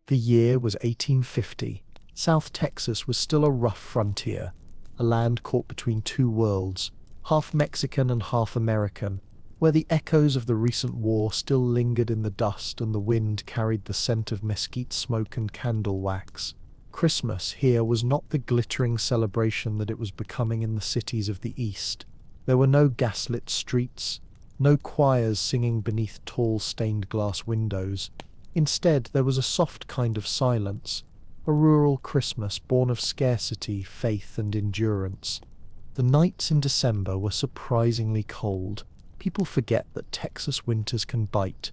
The year was 1850. South Texas was still a rough frontier, a land caught between two worlds, half Mexican and half American, where the echoes of the recent war still lingered in the dust and the wind carried the scent of mesquite smoke and candle wax. Christmas here was not the glittering celebration that it was becoming in the cities of the East. There were no gaslit streets, no choirs singing beneath tall stained glass windows. Instead, there was a soft kind of silence, a rural Christmas born of scarcity, faith, and endurance. The nights in December were surprisingly cold. People forget that Texas winters can bite,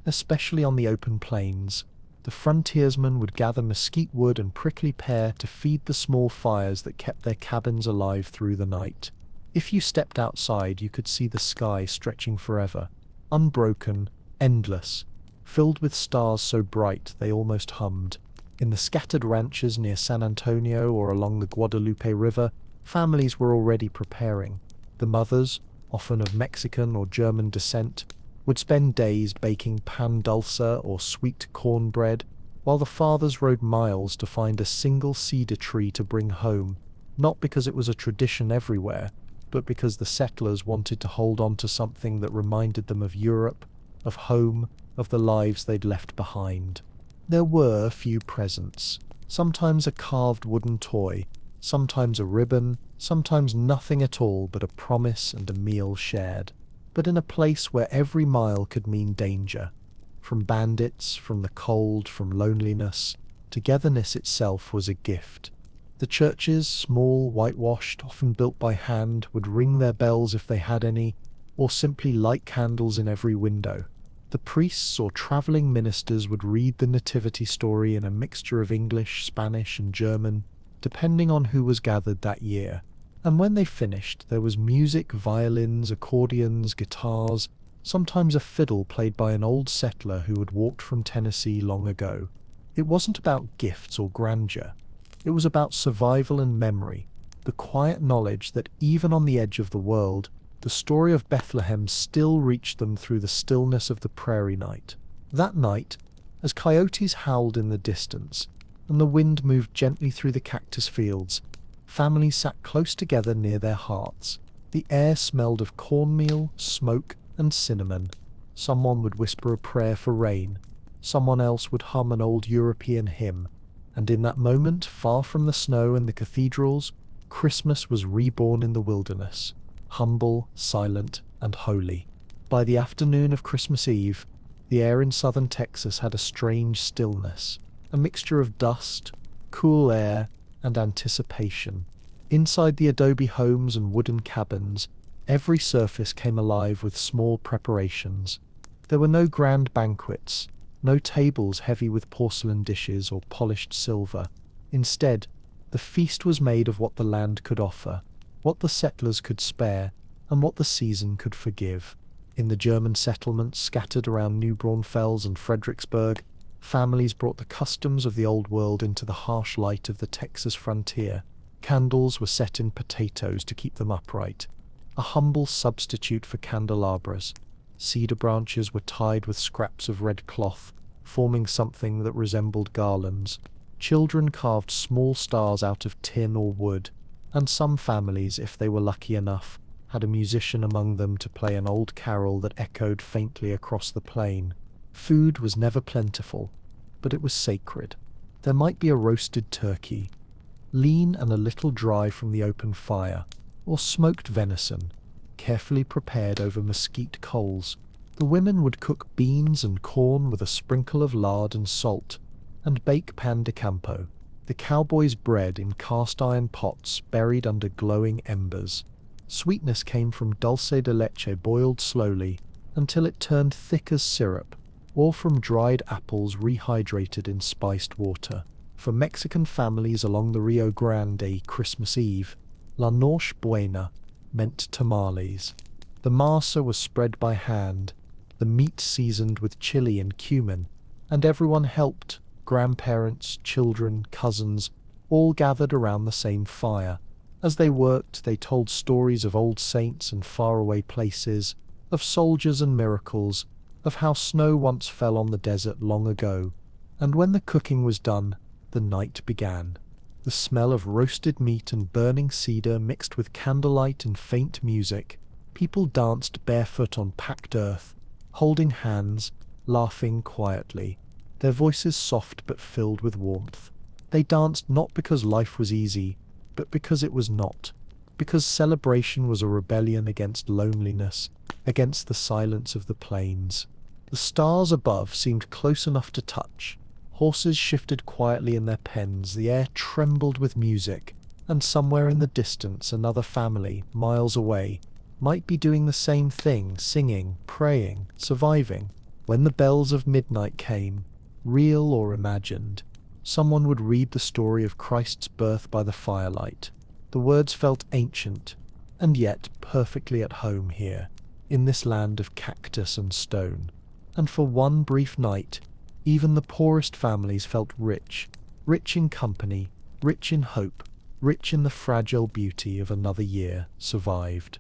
especially on the open plains. The frontiersmen would gather mesquite wood and prickly pear to feed the small fires that kept their cabins alive through the night. If you stepped outside, you could see the sky stretching forever, unbroken, endless, filled with stars so bright they almost hummed. In the scattered ranches near San Antonio or along the Guadalupe River, families were already preparing. The mothers, often of Mexican or German descent, would spend days baking pan dulce or sweet cornbread, while the fathers rode miles to find a single cedar tree to bring home, not because it was a tradition everywhere, but because the settlers wanted to hold on to something that reminded them of Europe, of home, of the lives they'd left behind. There were few presents, sometimes a carved wooden toy, sometimes a ribbon, sometimes nothing at all but a promise and a meal shared. But in a place where every mile could mean danger, from bandits, from the cold, from loneliness, togetherness itself was a gift. The churches, small, whitewashed, often built by hand, would ring their bells if they had any, or simply light candles in every window. The priests or traveling ministers would read the nativity story in a mixture of English, Spanish, and German, depending on who was gathered that year. And when they finished, there was music, violins, accordions, guitars, sometimes a fiddle played by an old settler who had walked from Tennessee long ago. It wasn't about gifts or grandeur. It was about survival and memory, the quiet knowledge that even on the edge of the world, the story of Bethlehem still reached them through the stillness of the prairie night. That night, as coyotes howled in the distance, and the wind moved gently through the cactus fields, families sat close together near their hearths. The air smelled of cornmeal, smoke, and cinnamon. Someone would whisper a prayer for rain. Someone else would hum an old European hymn. And in that moment, far from the snow and the cathedrals, Christmas was reborn in the wilderness, humble, silent, and holy. By the afternoon of Christmas Eve, the air in southern Texas had a strange stillness, a mixture of dust, cool air, and anticipation. Inside the adobe homes and wooden cabins, every surface came alive with small preparations. There were no grand banquets, no tables heavy with porcelain dishes or polished silver. Instead, the feast was made of what the land could offer, what the settlers could spare, and what the season could forgive. In the German settlements scattered around New Braunfels and Fredericksburg, families brought the customs of the old world into the harsh light of the Texas frontier. Candles were set in potatoes to keep them upright, a humble substitute for candelabras. Cedar branches were tied with scraps of red cloth, forming something that resembled garlands. Children carved small stars out of tin or wood, and some families, if they were lucky enough, had a musician among them to play an old carol that echoed faintly across the plain. Food was never plentiful, but it was sacred. There might be a roasted turkey, lean and a little dry from the open fire, or smoked venison, carefully prepared over mesquite coals. The women would cook beans and corn with a sprinkle of lard and salt, and bake pan de campo, the cowboys' bread in cast-iron pots buried under glowing embers. Sweetness came from dulce de leche boiled slowly until it turned thick as syrup, or from dried apples rehydrated in spiced water. For Mexican families along the Rio Grande, Christmas Eve, La Noche Buena meant tamales. The masa was spread by hand, the meat seasoned with chili and cumin, and everyone helped. Grandparents, children, cousins, all gathered around the same fire. As they worked, they told stories of old saints and faraway places, of soldiers and miracles, of how snow once fell on the desert long ago, And when the cooking was done, the night began. The smell of roasted meat and burning cedar mixed with candlelight and faint music. People danced barefoot on packed earth, holding hands, laughing quietly, their voices soft but filled with warmth. They danced not because life was easy, but because it was not. Because celebration was a rebellion against loneliness, against the silence of the plains. The stars above seemed close enough to touch. Horses shifted quietly in their pens, the air trembled with music, and somewhere in the distance another family, miles away, might be doing the same thing, singing, praying, surviving. When the bells of midnight came, real or imagined, someone would read the story of Christ's birth by the firelight. The words felt ancient, and yet perfectly at home here, in this land of cactus and stone. And for one brief night, even the poorest families felt rich, rich in company, rich in hope, rich in the fragile beauty of another year survived.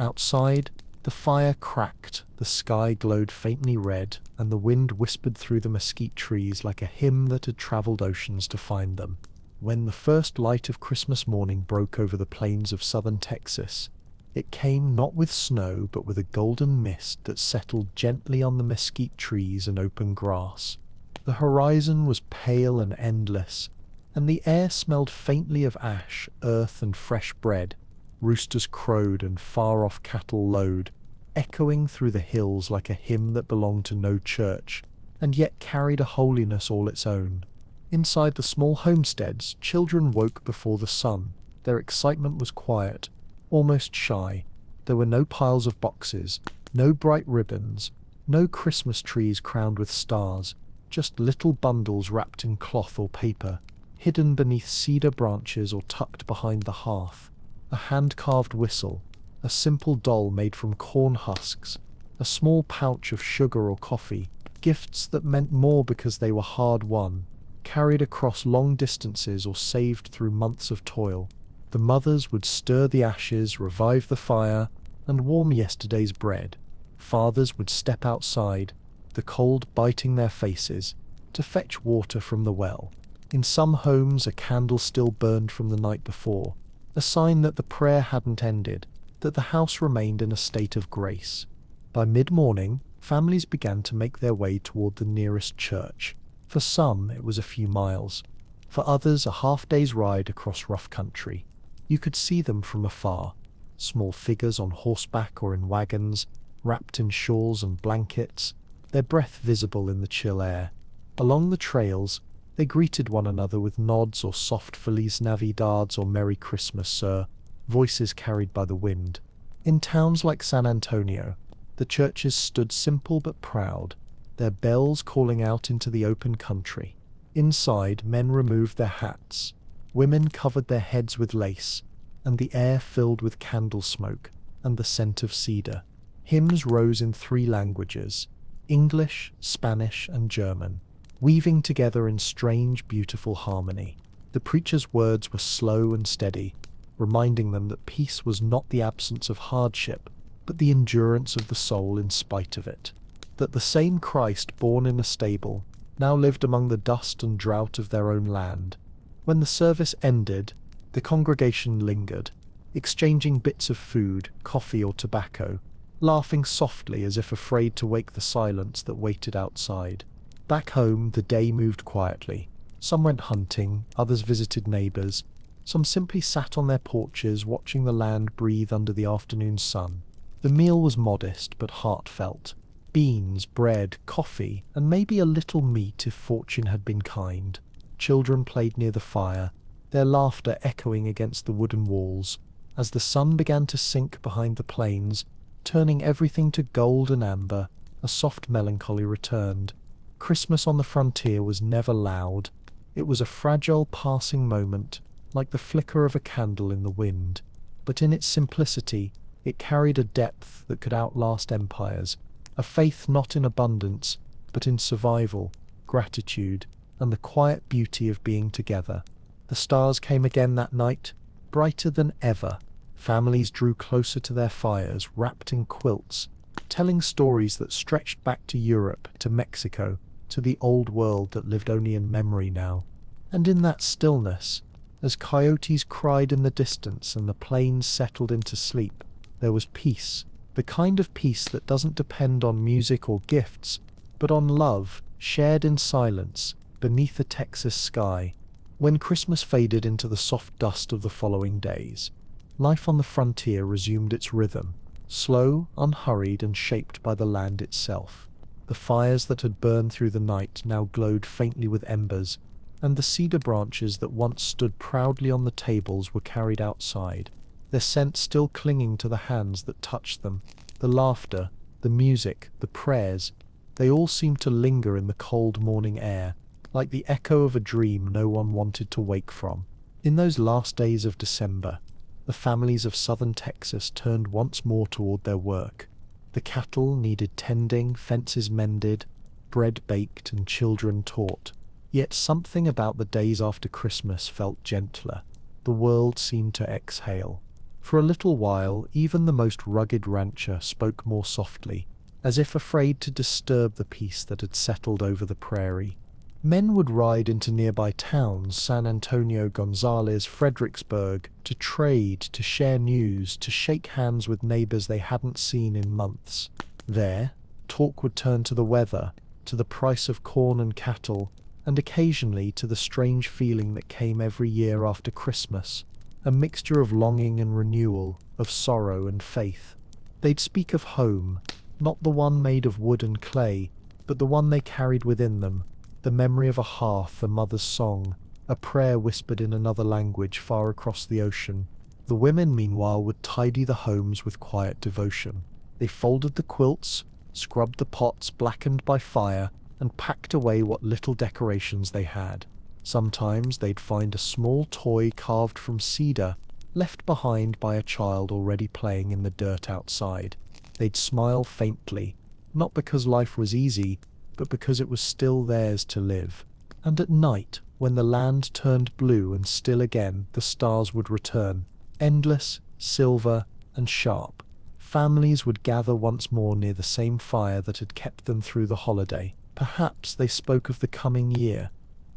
Outside, the fire cracked, the sky glowed faintly red, and the wind whispered through the mesquite trees like a hymn that had traveled oceans to find them. When the first light of Christmas morning broke over the plains of southern Texas, it came not with snow but with a golden mist that settled gently on the mesquite trees and open grass. The horizon was pale and endless, and the air smelled faintly of ash, earth, and fresh bread. Roosters crowed and far-off cattle lowed, echoing through the hills like a hymn that belonged to no church, and yet carried a holiness all its own. Inside the small homesteads, children woke before the sun. Their excitement was quiet, almost shy. There were no piles of boxes, no bright ribbons, no Christmas trees crowned with stars, just little bundles wrapped in cloth or paper, hidden beneath cedar branches or tucked behind the hearth. A hand-carved whistle, a simple doll made from corn husks, a small pouch of sugar or coffee, gifts that meant more because they were hard-won, carried across long distances or saved through months of toil. The mothers would stir the ashes, revive the fire, and warm yesterday's bread. Fathers would step outside, the cold biting their faces, to fetch water from the well. In some homes a candle still burned from the night before, a sign that the prayer hadn't ended, that the house remained in a state of grace. By mid-morning, families began to make their way toward the nearest church. For some, it was a few miles. For others, a half-day's ride across rough country. You could see them from afar, small figures on horseback or in wagons, wrapped in shawls and blankets, their breath visible in the chill air. Along the trails, they greeted one another with nods or soft Feliz Navidades or Merry Christmas, sir, voices carried by the wind. In towns like San Antonio, the churches stood simple but proud, their bells calling out into the open country. Inside, men removed their hats, women covered their heads with lace, and the air filled with candle smoke and the scent of cedar. Hymns rose in 3 languages, English, Spanish, and German, weaving together in strange, beautiful harmony. The preacher's words were slow and steady, reminding them that peace was not the absence of hardship, but the endurance of the soul in spite of it. That the same Christ born in a stable now lived among the dust and drought of their own land. When the service ended, the congregation lingered, exchanging bits of food, coffee or tobacco, laughing softly as if afraid to wake the silence that waited outside. Back home, the day moved quietly. Some went hunting, others visited neighbors, some simply sat on their porches watching the land breathe under the afternoon sun. The meal was modest but heartfelt. Beans, bread, coffee, and maybe a little meat if fortune had been kind. Children played near the fire, their laughter echoing against the wooden walls. As the sun began to sink behind the plains, turning everything to gold and amber, a soft melancholy returned. Christmas on the frontier was never loud. It was a fragile passing moment, like the flicker of a candle in the wind. But in its simplicity, it carried a depth that could outlast empires, a faith not in abundance, but in survival, gratitude, and the quiet beauty of being together. The stars came again that night, brighter than ever. Families drew closer to their fires, wrapped in quilts, telling stories that stretched back to Europe, to Mexico, to the old world that lived only in memory now. And in that stillness, as coyotes cried in the distance and the plains settled into sleep, there was peace, the kind of peace that doesn't depend on music or gifts, but on love, shared in silence, beneath a Texas sky. When Christmas faded into the soft dust of the following days, life on the frontier resumed its rhythm, slow, unhurried, and shaped by the land itself. The fires that had burned through the night now glowed faintly with embers, and the cedar branches that once stood proudly on the tables were carried outside, their scent still clinging to the hands that touched them. The laughter, the music, the prayers, they all seemed to linger in the cold morning air, like the echo of a dream no one wanted to wake from. In those last days of December, the families of southern Texas turned once more toward their work. The cattle needed tending, fences mended, bread baked, and children taught. Yet something about the days after Christmas felt gentler. The world seemed to exhale. For a little while, even the most rugged rancher spoke more softly, as if afraid to disturb the peace that had settled over the prairie. Men would ride into nearby towns, San Antonio, Gonzales, Fredericksburg, to trade, to share news, to shake hands with neighbors they hadn't seen in months. There, talk would turn to the weather, to the price of corn and cattle, and occasionally to the strange feeling that came every year after Christmas, a mixture of longing and renewal, of sorrow and faith. They'd speak of home, not the one made of wood and clay, but the one they carried within them, the memory of a hearth, a mother's song, a prayer whispered in another language far across the ocean. The women, meanwhile, would tidy the homes with quiet devotion. They folded the quilts, scrubbed the pots blackened by fire, and packed away what little decorations they had. Sometimes they'd find a small toy carved from cedar, left behind by a child already playing in the dirt outside. They'd smile faintly, not because life was easy, but because it was still theirs to live. And at night, when the land turned blue and still again, the stars would return, endless, silver, and sharp. Families would gather once more near the same fire that had kept them through the holiday. Perhaps they spoke of the coming year,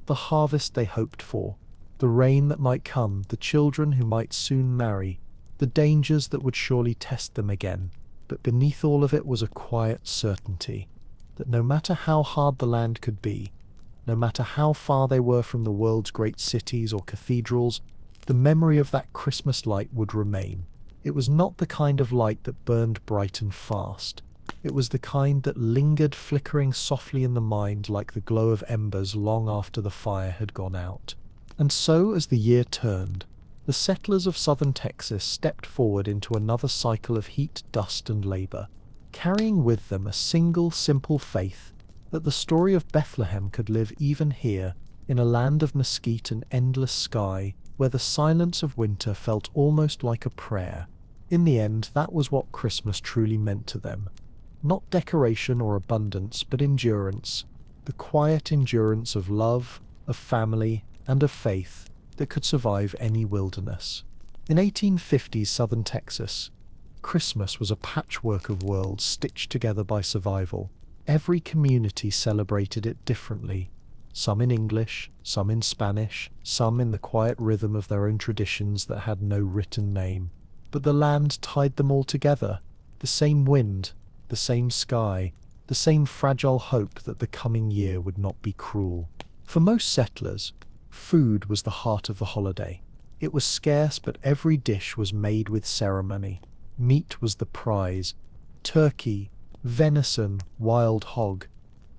the harvest they hoped for, the rain that might come, the children who might soon marry, the dangers that would surely test them again. But beneath all of it was a quiet certainty that no matter how hard the land could be, no matter how far they were from the world's great cities or cathedrals, the memory of that Christmas light would remain. It was not the kind of light that burned bright and fast. It was the kind that lingered flickering softly in the mind like the glow of embers long after the fire had gone out. And so, as the year turned, the settlers of southern Texas stepped forward into another cycle of heat, dust, and labor, carrying with them a single, simple faith that the story of Bethlehem could live even here, in a land of mesquite and endless sky, where the silence of winter felt almost like a prayer. In the end, that was what Christmas truly meant to them. Not decoration or abundance, but endurance, the quiet endurance of love, of family, and of faith that could survive any wilderness. In 1850s southern Texas, Christmas was a patchwork of worlds stitched together by survival. Every community celebrated it differently, some in English, some in Spanish, some in the quiet rhythm of their own traditions that had no written name. But the land tied them all together, the same wind, the same sky, the same fragile hope that the coming year would not be cruel. For most settlers, food was the heart of the holiday. It was scarce, but every dish was made with ceremony. Meat was the prize: turkey, venison, wild hog.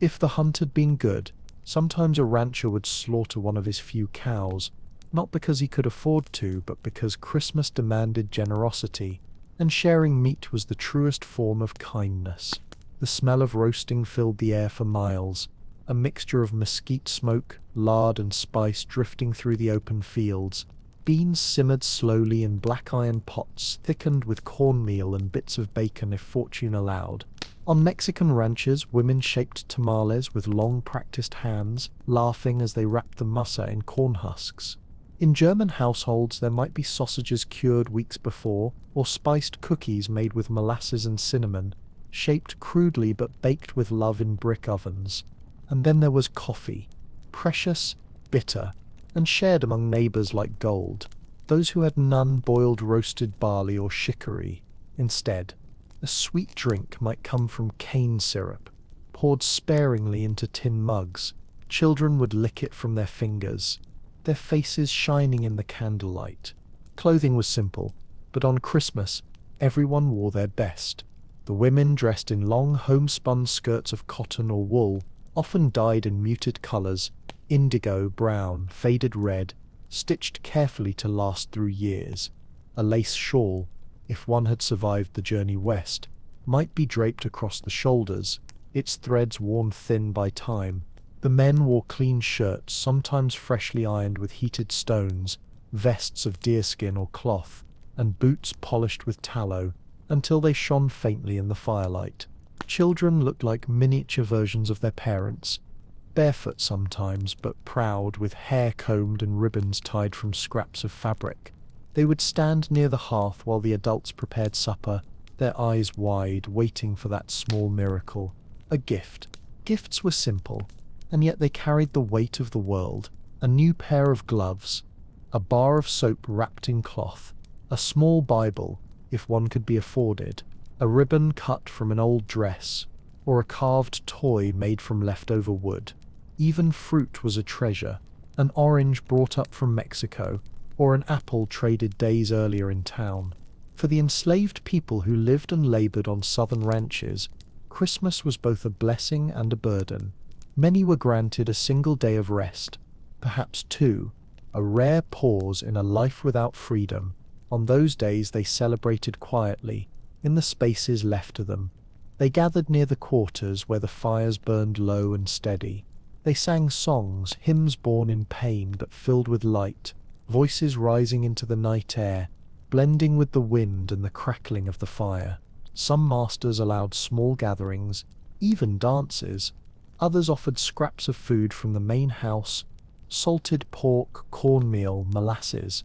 If the hunt had been good, sometimes a rancher would slaughter one of his few cows, not because he could afford to, but because Christmas demanded generosity, and sharing meat was the truest form of kindness. The smell of roasting filled the air for miles, a mixture of mesquite smoke, lard, and spice drifting through the open fields. Beans simmered slowly in black iron pots, thickened with cornmeal and bits of bacon if fortune allowed. On Mexican ranches, women shaped tamales with long-practiced hands, laughing as they wrapped the masa in corn husks. In German households, there might be sausages cured weeks before, or spiced cookies made with molasses and cinnamon, shaped crudely but baked with love in brick ovens. And then there was coffee, precious, bitter, and shared among neighbours like gold. Those who had none boiled roasted barley or chicory. Instead, a sweet drink might come from cane syrup, poured sparingly into tin mugs. Children would lick it from their fingers, their faces shining in the candlelight. Clothing was simple, but on Christmas, everyone wore their best. The women dressed in long homespun skirts of cotton or wool, often dyed in muted colours, indigo, brown, faded red, stitched carefully to last through years. A lace shawl, if one had survived the journey west, might be draped across the shoulders, its threads worn thin by time. The men wore clean shirts, sometimes freshly ironed with heated stones, vests of deerskin or cloth, and boots polished with tallow, until they shone faintly in the firelight. Children looked like miniature versions of their parents, barefoot sometimes, but proud, with hair combed and ribbons tied from scraps of fabric. They would stand near the hearth while the adults prepared supper, their eyes wide, waiting for that small miracle, a gift. Gifts were simple, and yet they carried the weight of the world. A new pair of gloves, a bar of soap wrapped in cloth, a small Bible, if one could be afforded, a ribbon cut from an old dress, or a carved toy made from leftover wood. Even fruit was a treasure, an orange brought up from Mexico, or an apple traded days earlier in town. For the enslaved people who lived and labored on southern ranches, Christmas was both a blessing and a burden. Many were granted a single day of rest, perhaps two, a rare pause in a life without freedom. On those days they celebrated quietly, in the spaces left to them. They gathered near the quarters where the fires burned low and steady. They sang songs, hymns born in pain but filled with light, voices rising into the night air, blending with the wind and the crackling of the fire. Some masters allowed small gatherings, even dances. Others offered scraps of food from the main house, salted pork, cornmeal, molasses.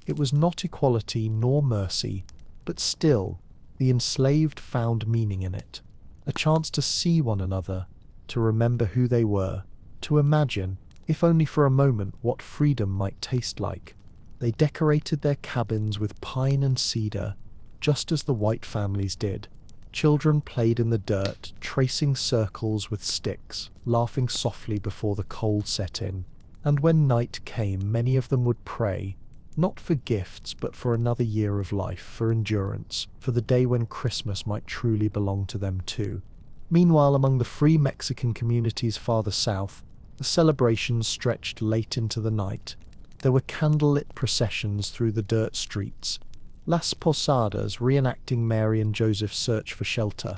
It was not equality nor mercy, but still, the enslaved found meaning in it. A chance to see one another, to remember who they were, to imagine, if only for a moment, what freedom might taste like. They decorated their cabins with pine and cedar, just as the white families did. Children played in the dirt, tracing circles with sticks, laughing softly before the cold set in. And when night came, many of them would pray, not for gifts, but for another year of life, for endurance, for the day when Christmas might truly belong to them too. Meanwhile, among the free Mexican communities farther south, the celebrations stretched late into the night. There were candlelit processions through the dirt streets, Las Posadas reenacting Mary and Joseph's search for shelter.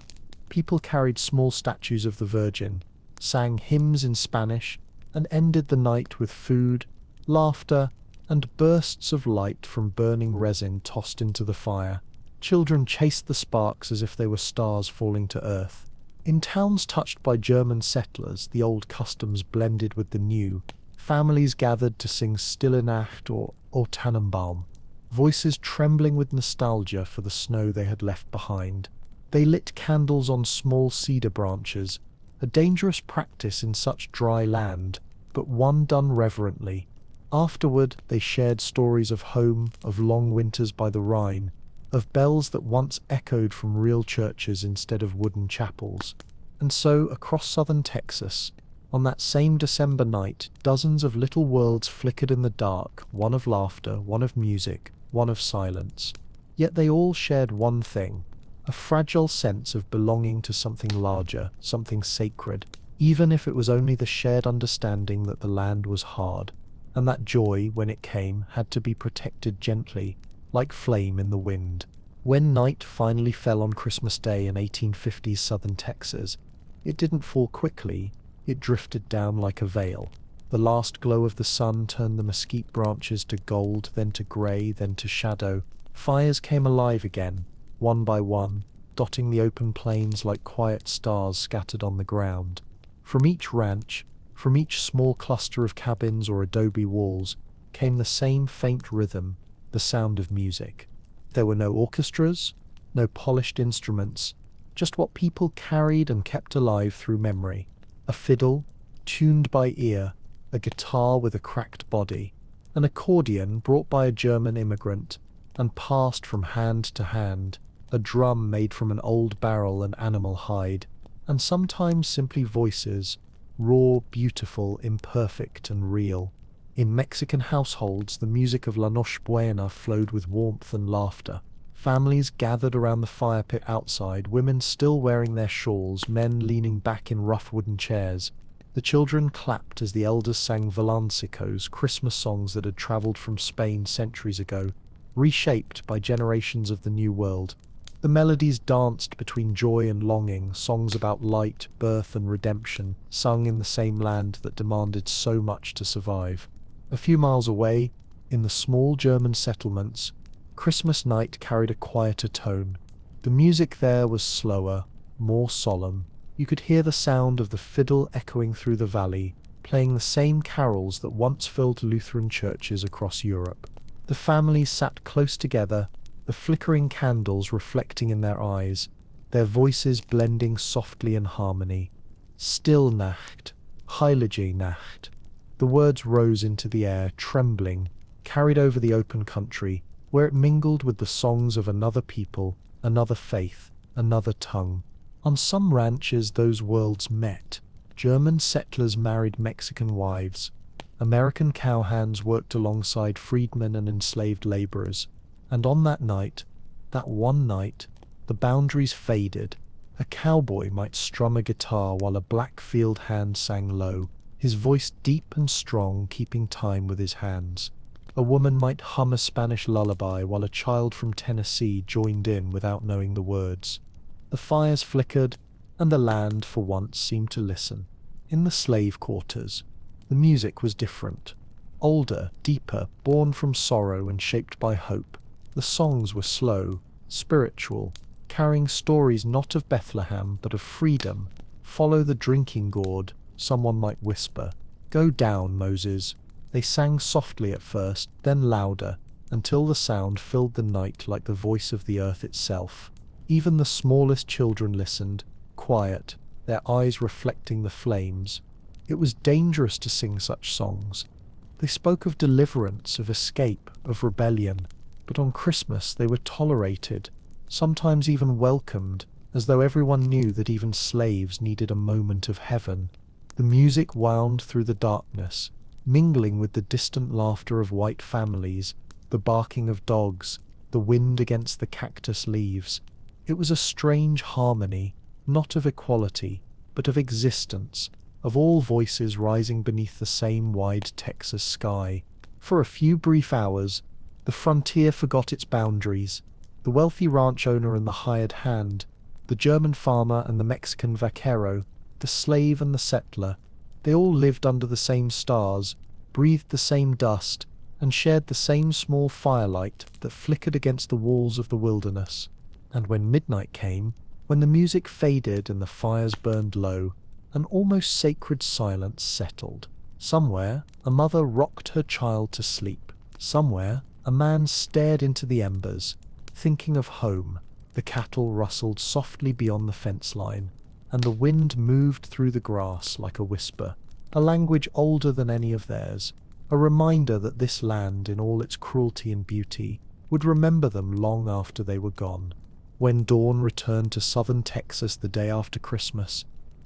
People carried small statues of the Virgin, sang hymns in Spanish, and ended the night with food, laughter, and bursts of light from burning resin tossed into the fire. Children chased the sparks as if they were stars falling to earth. In towns touched by German settlers, the old customs blended with the new. Families gathered to sing Stille Nacht or O Tannenbaum, voices trembling with nostalgia for the snow they had left behind. They lit candles on small cedar branches, a dangerous practice in such dry land, but one done reverently. Afterward, they shared stories of home, of long winters by the Rhine, of bells that once echoed from real churches instead of wooden chapels. And so, across southern Texas, on that same December night, dozens of little worlds flickered in the dark, one of laughter, one of music, one of silence. Yet they all shared one thing, a fragile sense of belonging to something larger, something sacred, even if it was only the shared understanding that the land was hard, and that joy, when it came, had to be protected gently, like flame in the wind. When night finally fell on Christmas Day in 1850s southern Texas, it didn't fall quickly, it drifted down like a veil. The last glow of the sun turned the mesquite branches to gold, then to grey, then to shadow. Fires came alive again, one by one, dotting the open plains like quiet stars scattered on the ground. From each ranch, from each small cluster of cabins or adobe walls, came the same faint rhythm, the sound of music. There were no orchestras, no polished instruments, just what people carried and kept alive through memory. A fiddle, tuned by ear, a guitar with a cracked body, an accordion brought by a German immigrant, and passed from hand to hand, a drum made from an old barrel and animal hide, and sometimes simply voices, raw, beautiful, imperfect, and real. In Mexican households, the music of La Noche Buena flowed with warmth and laughter. Families gathered around the fire pit outside, women still wearing their shawls, men leaning back in rough wooden chairs. The children clapped as the elders sang villancicos, Christmas songs that had traveled from Spain centuries ago, reshaped by generations of the New World. The melodies danced between joy and longing, songs about light, birth, and redemption, sung in the same land that demanded so much to survive. A few miles away, in the small German settlements, Christmas night carried a quieter tone. The music there was slower, more solemn. You could hear the sound of the fiddle echoing through the valley, playing the same carols that once filled Lutheran churches across Europe. The families sat close together, the flickering candles reflecting in their eyes, their voices blending softly in harmony. Still Nacht, Heilige Nacht. The words rose into the air, trembling, carried over the open country, where it mingled with the songs of another people, another faith, another tongue. On some ranches those worlds met. German settlers married Mexican wives. American cowhands worked alongside freedmen and enslaved laborers. And on that night, that one night, the boundaries faded. A cowboy might strum a guitar while a black field hand sang low, his voice deep and strong, keeping time with his hands. A woman might hum a Spanish lullaby while a child from Tennessee joined in without knowing the words. The fires flickered, and the land for once seemed to listen. In the slave quarters, the music was different. Older, deeper, born from sorrow and shaped by hope. The songs were slow, spiritual, carrying stories not of Bethlehem but of freedom. Follow the drinking gourd, someone might whisper. Go down, Moses. They sang softly at first, then louder, until the sound filled the night like the voice of the earth itself. Even the smallest children listened, quiet, their eyes reflecting the flames. It was dangerous to sing such songs. They spoke of deliverance, of escape, of rebellion, but on Christmas they were tolerated, sometimes even welcomed, as though everyone knew that even slaves needed a moment of heaven. The music wound through the darkness, mingling with the distant laughter of white families, the barking of dogs, the wind against the cactus leaves. It was a strange harmony, not of equality, but of existence, of all voices rising beneath the same wide Texas sky. For a few brief hours, the frontier forgot its boundaries. The wealthy ranch owner and the hired hand, the German farmer and the Mexican vaquero, the slave and the settler, they all lived under the same stars, breathed the same dust, and shared the same small firelight that flickered against the walls of the wilderness. And when midnight came, when the music faded and the fires burned low, an almost sacred silence settled. Somewhere, a mother rocked her child to sleep. Somewhere, a man stared into the embers, thinking of home. The cattle rustled softly beyond the fence line, and the wind moved through the grass like a whisper, a language older than any of theirs, a reminder that this land, in all its cruelty and beauty, would remember them long after they were gone. When dawn returned to southern Texas the day after Christmas,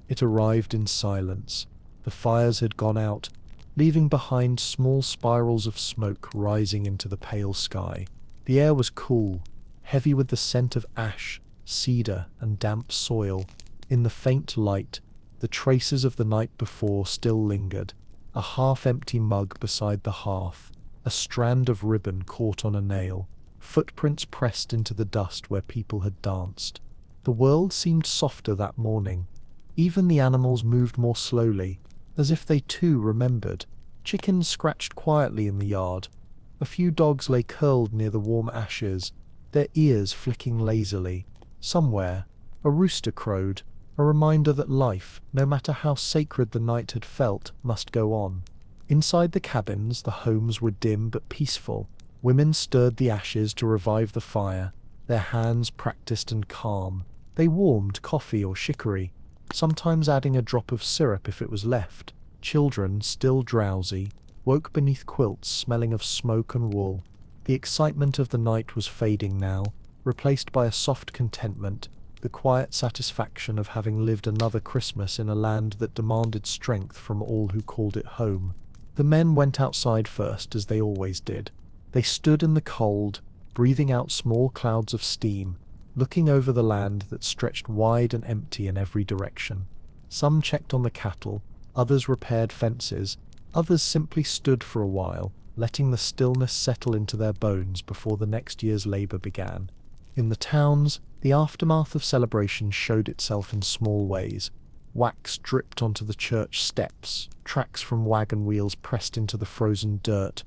it arrived in silence. The fires had gone out, leaving behind small spirals of smoke rising into the pale sky. The air was cool, heavy with the scent of ash, cedar, and damp soil. In the faint light, the traces of the night before still lingered. A half-empty mug beside the hearth, a strand of ribbon caught on a nail, footprints pressed into the dust where people had danced. The world seemed softer that morning. Even the animals moved more slowly, as if they too remembered. Chickens scratched quietly in the yard. A few dogs lay curled near the warm ashes, their ears flicking lazily. Somewhere, a rooster crowed, a reminder that life, no matter how sacred the night had felt, must go on. Inside the cabins, the homes were dim but peaceful. Women stirred the ashes to revive the fire, their hands practiced and calm. They warmed coffee or chicory, sometimes adding a drop of syrup if it was left. Children, still drowsy, woke beneath quilts smelling of smoke and wool. The excitement of the night was fading now, replaced by a soft contentment, the quiet satisfaction of having lived another Christmas in a land that demanded strength from all who called it home. The men went outside first, as they always did. They stood in the cold, breathing out small clouds of steam, looking over the land that stretched wide and empty in every direction. Some checked on the cattle, others repaired fences, others simply stood for a while, letting the stillness settle into their bones before the next year's labor began. In the towns, the aftermath of celebration showed itself in small ways. Wax dripped onto the church steps, tracks from wagon wheels pressed into the frozen dirt,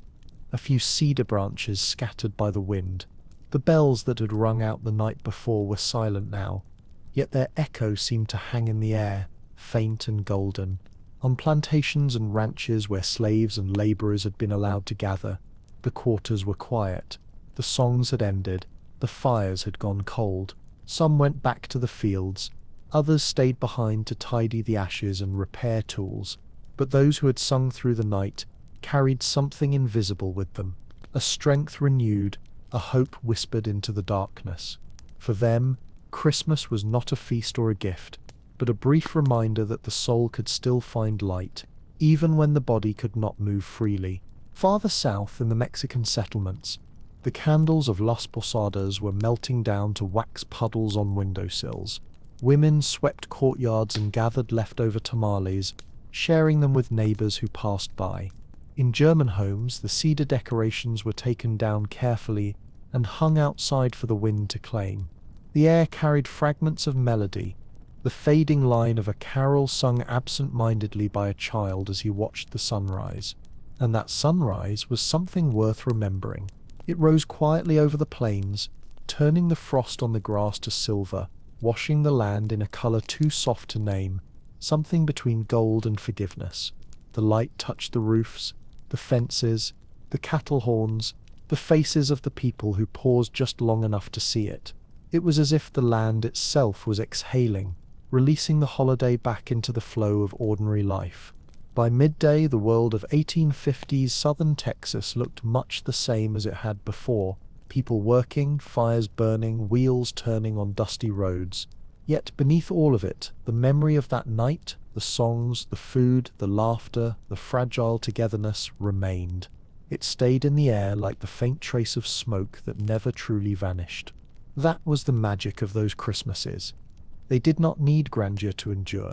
a few cedar branches scattered by the wind. The bells that had rung out the night before were silent now, yet their echo seemed to hang in the air, faint and golden. On plantations and ranches where slaves and laborers had been allowed to gather, the quarters were quiet. The songs had ended, the fires had gone cold. Some went back to the fields, others stayed behind to tidy the ashes and repair tools. But those who had sung through the night carried something invisible with them, a strength renewed, a hope whispered into the darkness. For them, Christmas was not a feast or a gift, but a brief reminder that the soul could still find light, even when the body could not move freely. Farther south in the Mexican settlements, the candles of Las Posadas were melting down to wax puddles on windowsills. Women swept courtyards and gathered leftover tamales, sharing them with neighbors who passed by. In German homes, the cedar decorations were taken down carefully and hung outside for the wind to claim. The air carried fragments of melody, the fading line of a carol sung absent-mindedly by a child as he watched the sunrise. And that sunrise was something worth remembering. It rose quietly over the plains, turning the frost on the grass to silver, washing the land in a color too soft to name, something between gold and forgiveness. The light touched the roofs, the fences, the cattle horns, the faces of the people who paused just long enough to see it. It was as if the land itself was exhaling, releasing the holiday back into the flow of ordinary life. By midday, the world of 1850s southern Texas looked much the same as it had before, people working, fires burning, wheels turning on dusty roads. Yet beneath all of it, the memory of that night, the songs, the food, the laughter, the fragile togetherness remained. It stayed in the air like the faint trace of smoke that never truly vanished. That was the magic of those Christmases. They did not need grandeur to endure.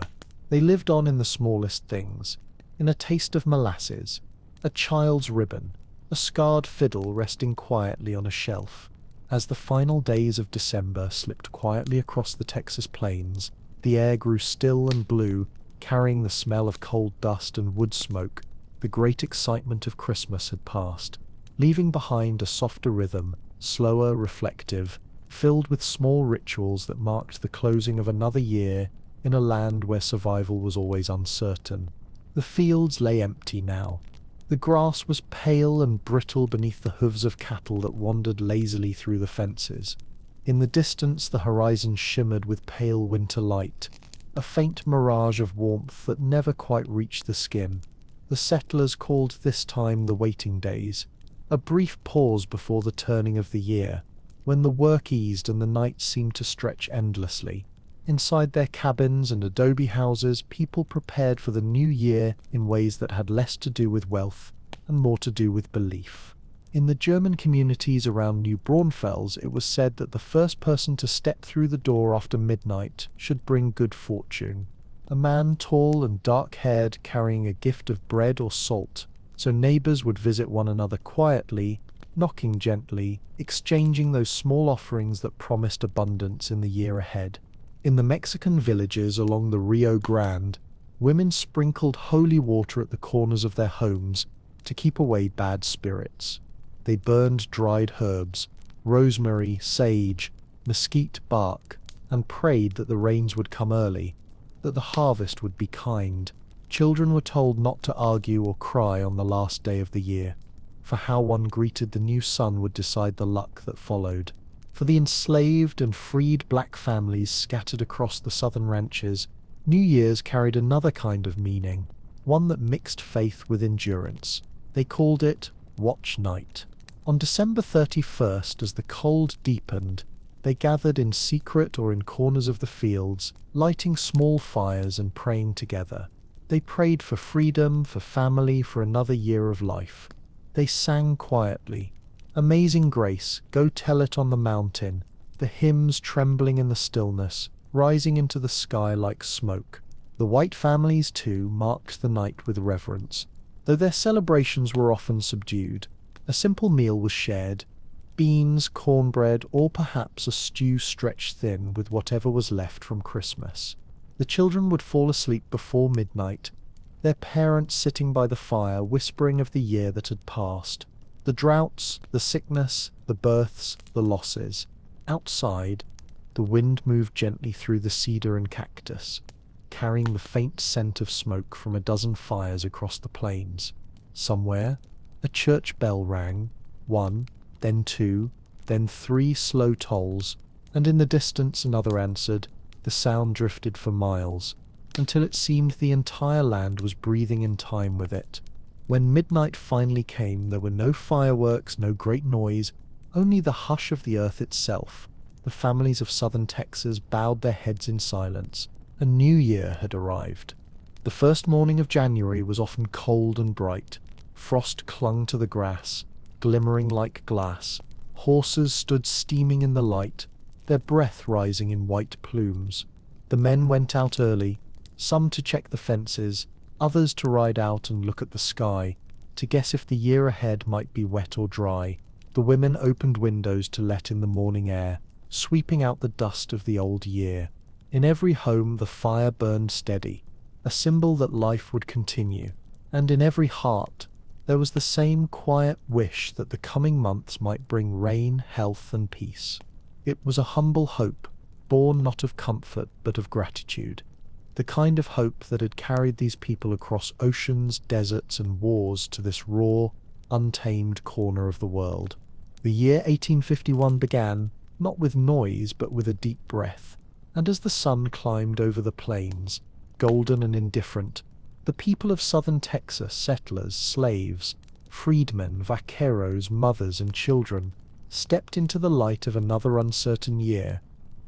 They lived on in the smallest things, in a taste of molasses, a child's ribbon, a scarred fiddle resting quietly on a shelf. As the final days of December slipped quietly across the Texas plains, the air grew still and blue, carrying the smell of coal dust and wood smoke. The great excitement of Christmas had passed, leaving behind a softer rhythm, slower, reflective, filled with small rituals that marked the closing of another year in a land where survival was always uncertain. The fields lay empty now. The grass was pale and brittle beneath the hooves of cattle that wandered lazily through the fences. In the distance, the horizon shimmered with pale winter light, a faint mirage of warmth that never quite reached the skin. The settlers called this time the waiting days, a brief pause before the turning of the year, when the work eased and the night seemed to stretch endlessly. Inside their cabins and adobe houses, people prepared for the new year in ways that had less to do with wealth and more to do with belief. In the German communities around New Braunfels, it was said that the first person to step through the door after midnight should bring good fortune. A man tall and dark-haired, carrying a gift of bread or salt, so neighbors would visit one another quietly, knocking gently, exchanging those small offerings that promised abundance in the year ahead. In the Mexican villages along the Rio Grande, women sprinkled holy water at the corners of their homes to keep away bad spirits. They burned dried herbs, rosemary, sage, mesquite bark, and prayed that the rains would come early, that the harvest would be kind. Children were told not to argue or cry on the last day of the year, for how one greeted the new sun would decide the luck that followed. For the enslaved and freed black families scattered across the southern ranches, New Year's carried another kind of meaning. one that mixed faith with endurance. They called it Watch Night. On December 31st, as the cold deepened, they gathered in secret or in corners of the fields, lighting small fires and praying together. They prayed for freedom, for family, for another year of life. They sang quietly. Amazing Grace, Go Tell It on the Mountain, the hymns trembling in the stillness, rising into the sky like smoke. The white families, too, marked the night with reverence. Though their celebrations were often subdued, a simple meal was shared: beans, cornbread, or perhaps a stew stretched thin with whatever was left from Christmas. The children would fall asleep before midnight, their parents sitting by the fire whispering of the year that had passed, the droughts, the sickness, the births, the losses. Outside, the wind moved gently through the cedar and cactus, carrying the faint scent of smoke from a dozen fires across the plains. Somewhere, a church bell rang, one, then two, then three slow tolls, and in the distance another answered. The sound drifted for miles, until it seemed the entire land was breathing in time with it. When midnight finally came, there were no fireworks, no great noise, only the hush of the earth itself. The families of southern Texas bowed their heads in silence. A new year had arrived. The first morning of January was often cold and bright. Frost clung to the grass, glimmering like glass. Horses stood steaming in the light, their breath rising in white plumes. The men went out early, some to check the fences, others to ride out and look at the sky, to guess if the year ahead might be wet or dry. The women opened windows to let in the morning air, sweeping out the dust of the old year. In every home the fire burned steady, a symbol that life would continue, and in every heart there was the same quiet wish that the coming months might bring rain, health, and peace. It was a humble hope, born not of comfort but of gratitude, the kind of hope that had carried these people across oceans, deserts, and wars to this raw, untamed corner of the world. The year 1851 began, not with noise but with a deep breath, and as the sun climbed over the plains, golden and indifferent, the people of southern Texas, settlers, slaves, freedmen, vaqueros, mothers, and children, stepped into the light of another uncertain year,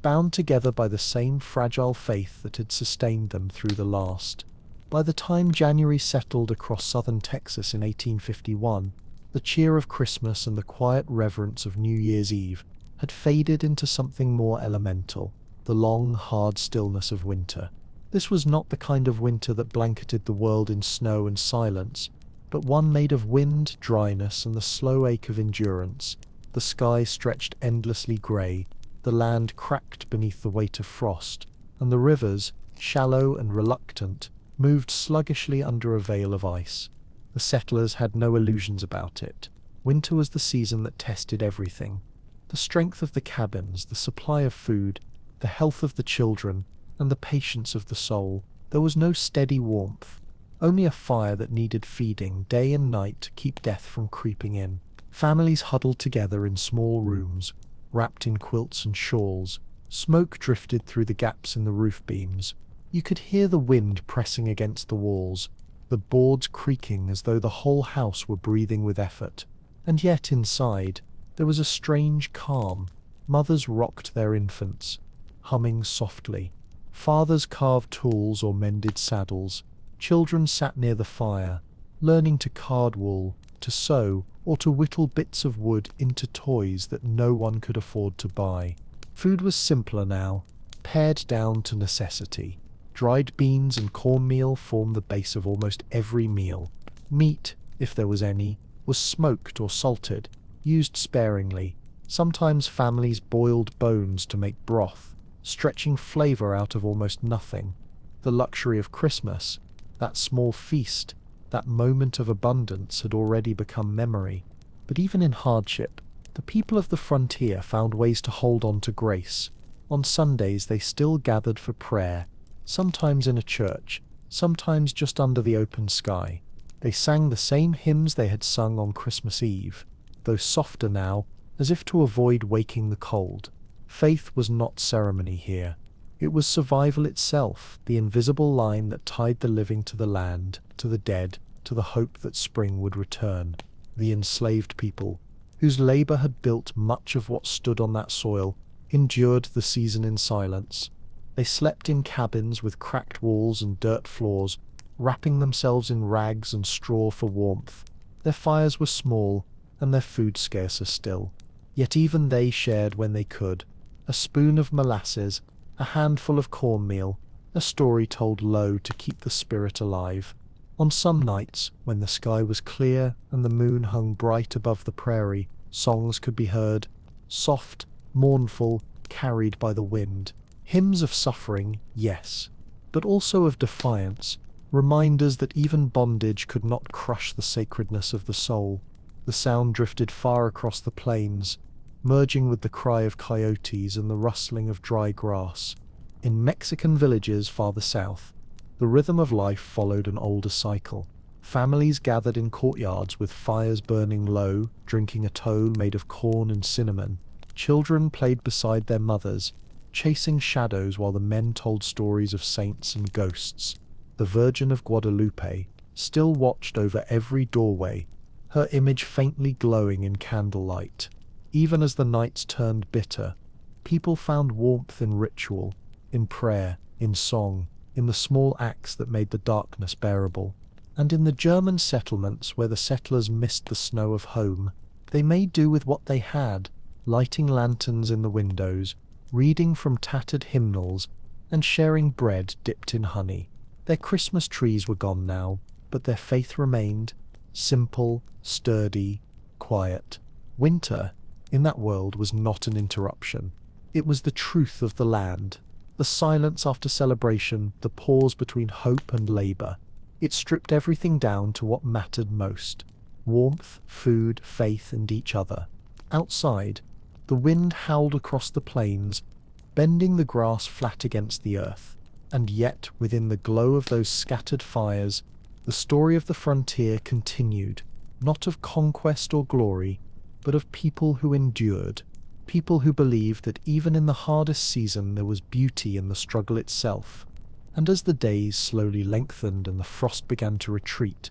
bound together by the same fragile faith that had sustained them through the last. By the time January settled across southern Texas in 1851, the cheer of Christmas and the quiet reverence of New Year's Eve had faded into something more elemental, the long, hard stillness of winter. This was not the kind of winter that blanketed the world in snow and silence, but one made of wind, dryness, and the slow ache of endurance. The sky stretched endlessly grey, the land cracked beneath the weight of frost, and the rivers, shallow and reluctant, moved sluggishly under a veil of ice. The settlers had no illusions about it. Winter was the season that tested everything: the strength of the cabins, the supply of food, the health of the children, and the patience of the soul. There was no steady warmth, only a fire that needed feeding day and night to keep death from creeping in. Families huddled together in small rooms, wrapped in quilts and shawls. Smoke drifted through the gaps in the roof beams. You could hear the wind pressing against the walls, the boards creaking as though the whole house were breathing with effort. And yet inside, there was a strange calm. Mothers rocked their infants, humming softly. Fathers carved tools or mended saddles. Children sat near the fire, learning to card wool, to sew, or to whittle bits of wood into toys that no one could afford to buy. Food was simpler now, pared down to necessity. Dried beans and cornmeal formed the base of almost every meal. Meat, if there was any, was smoked or salted, used sparingly. Sometimes families boiled bones to make broth, stretching flavor out of almost nothing. The luxury of Christmas, that small feast, that moment of abundance, had already become memory. But even in hardship, the people of the frontier found ways to hold on to grace. On Sundays they still gathered for prayer, sometimes in a church, sometimes just under the open sky. They sang the same hymns they had sung on Christmas Eve, though softer now, as if to avoid waking the cold. Faith was not ceremony here. It was survival itself, the invisible line that tied the living to the land, to the dead, to the hope that spring would return. The enslaved people, whose labor had built much of what stood on that soil, endured the season in silence. They slept in cabins with cracked walls and dirt floors, wrapping themselves in rags and straw for warmth. Their fires were small, and their food scarcer still. Yet even they shared when they could. A spoon of molasses, a handful of cornmeal, a story told low to keep the spirit alive. On some nights, when the sky was clear and the moon hung bright above the prairie, songs could be heard, soft, mournful, carried by the wind. Hymns of suffering, yes, but also of defiance, reminders that even bondage could not crush the sacredness of the soul. The sound drifted far across the plains, merging with the cry of coyotes and the rustling of dry grass. In Mexican villages farther south, the rhythm of life followed an older cycle. Families gathered in courtyards with fires burning low, drinking atole made of corn and cinnamon. Children played beside their mothers, chasing shadows while the men told stories of saints and ghosts. The Virgin of Guadalupe still watched over every doorway, her image faintly glowing in candlelight. Even as the nights turned bitter, people found warmth in ritual, in prayer, in song, in the small acts that made the darkness bearable. And in the German settlements where the settlers missed the snow of home, they made do with what they had, lighting lanterns in the windows, reading from tattered hymnals, and sharing bread dipped in honey. Their Christmas trees were gone now, but their faith remained, simple, sturdy, quiet. Winter, in that world, was not an interruption. It was the truth of the land, the silence after celebration, the pause between hope and labor. It stripped everything down to what mattered most: warmth, food, faith, and each other. Outside, the wind howled across the plains, bending the grass flat against the earth. And yet, within the glow of those scattered fires, the story of the frontier continued, not of conquest or glory, but of people who endured, people who believed that even in the hardest season there was beauty in the struggle itself. And as the days slowly lengthened and the frost began to retreat,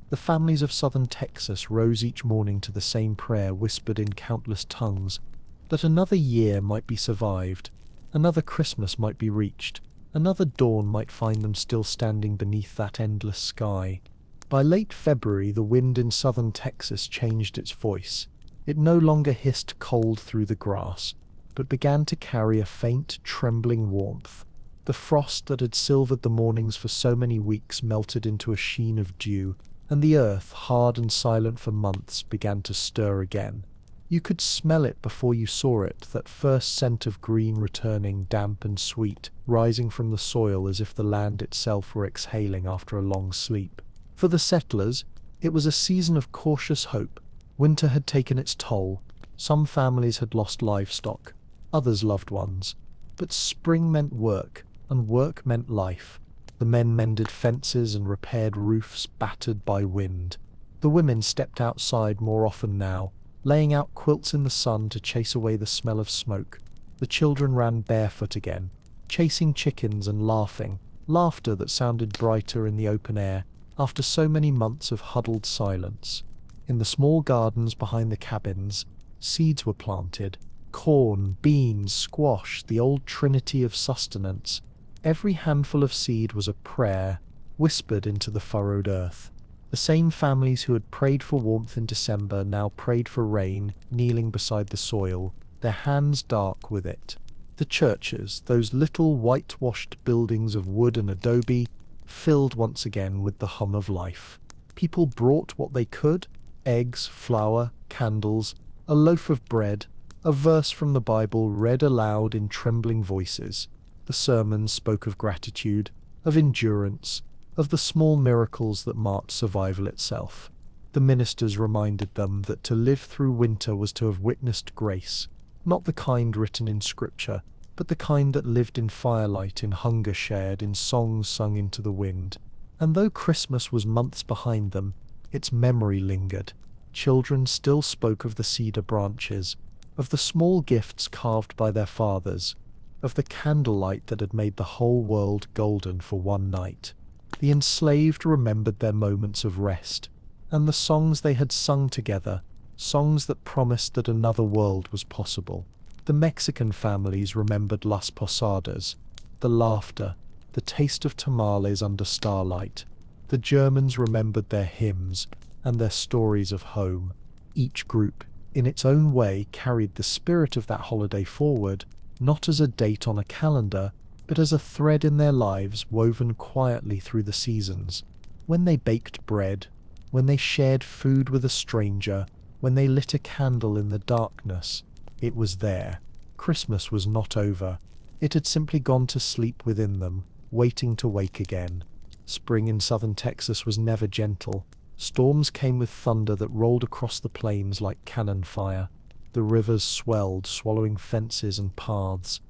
the families of southern Texas rose each morning to the same prayer whispered in countless tongues, that another year might be survived, another Christmas might be reached, another dawn might find them still standing beneath that endless sky. By late February, the wind in southern Texas changed its voice. It no longer hissed cold through the grass, but began to carry a faint, trembling warmth. The frost that had silvered the mornings for so many weeks melted into a sheen of dew, and the earth, hard and silent for months, began to stir again. You could smell it before you saw it, that first scent of green returning, damp and sweet, rising from the soil as if the land itself were exhaling after a long sleep. For the settlers, it was a season of cautious hope. Winter had taken its toll. Some families had lost livestock, others loved ones. But spring meant work, and work meant life. The men mended fences and repaired roofs battered by wind. The women stepped outside more often now, laying out quilts in the sun to chase away the smell of smoke. The children ran barefoot again, chasing chickens and laughing, laughter that sounded brighter in the open air after so many months of huddled silence. In the small gardens behind the cabins, seeds were planted: corn, beans, squash, the old trinity of sustenance. Every handful of seed was a prayer, whispered into the furrowed earth. The same families who had prayed for warmth in December now prayed for rain, kneeling beside the soil, their hands dark with it. The churches, those little whitewashed buildings of wood and adobe, filled once again with the hum of life. People brought what they could: eggs, flour, candles, a loaf of bread, a verse from the Bible read aloud in trembling voices. The sermons spoke of gratitude, of endurance, of the small miracles that marked survival itself. The ministers reminded them that to live through winter was to have witnessed grace, not the kind written in scripture, but the kind that lived in firelight, in hunger shared, in songs sung into the wind. And though Christmas was months behind them, its memory lingered. Children still spoke of the cedar branches, of the small gifts carved by their fathers, of the candlelight that had made the whole world golden for one night. The enslaved remembered their moments of rest, and the songs they had sung together, songs that promised that another world was possible. The Mexican families remembered Las Posadas, the laughter, the taste of tamales under starlight. The Germans remembered their hymns and their stories of home. Each group, in its own way, carried the spirit of that holiday forward, not as a date on a calendar, but as a thread in their lives woven quietly through the seasons. When they baked bread, when they shared food with a stranger, when they lit a candle in the darkness, it was there. Christmas was not over. It had simply gone to sleep within them, waiting to wake again. Spring in southern Texas was never gentle. Storms came with thunder that rolled across the plains like cannon fire. The rivers swelled, swallowing fences and paths.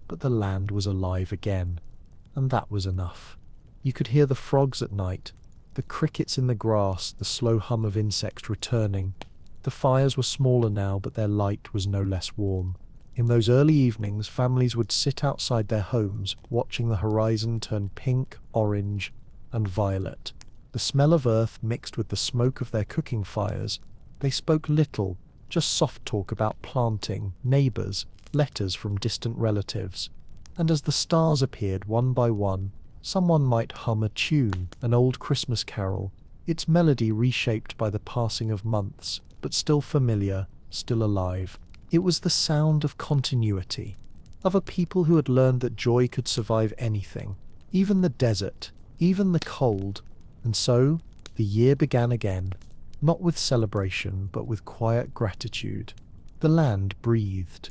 But the land was alive again, and that was enough. You could hear the frogs at night, the crickets in the grass, the slow hum of insects returning. The fires were smaller now, but their light was no less warm. In those early evenings, families would sit outside their homes, watching the horizon turn pink, orange, and violet. The smell of earth mixed with the smoke of their cooking fires. They spoke little, just soft talk about planting, neighbors, letters from distant relatives. And as the stars appeared one by one, someone might hum a tune, an old Christmas carol, its melody reshaped by the passing of months, but still familiar, still alive. It was the sound of continuity, of a people who had learned that joy could survive anything, even the desert, even the cold. And so, the year began again, not with celebration, but with quiet gratitude. The land breathed.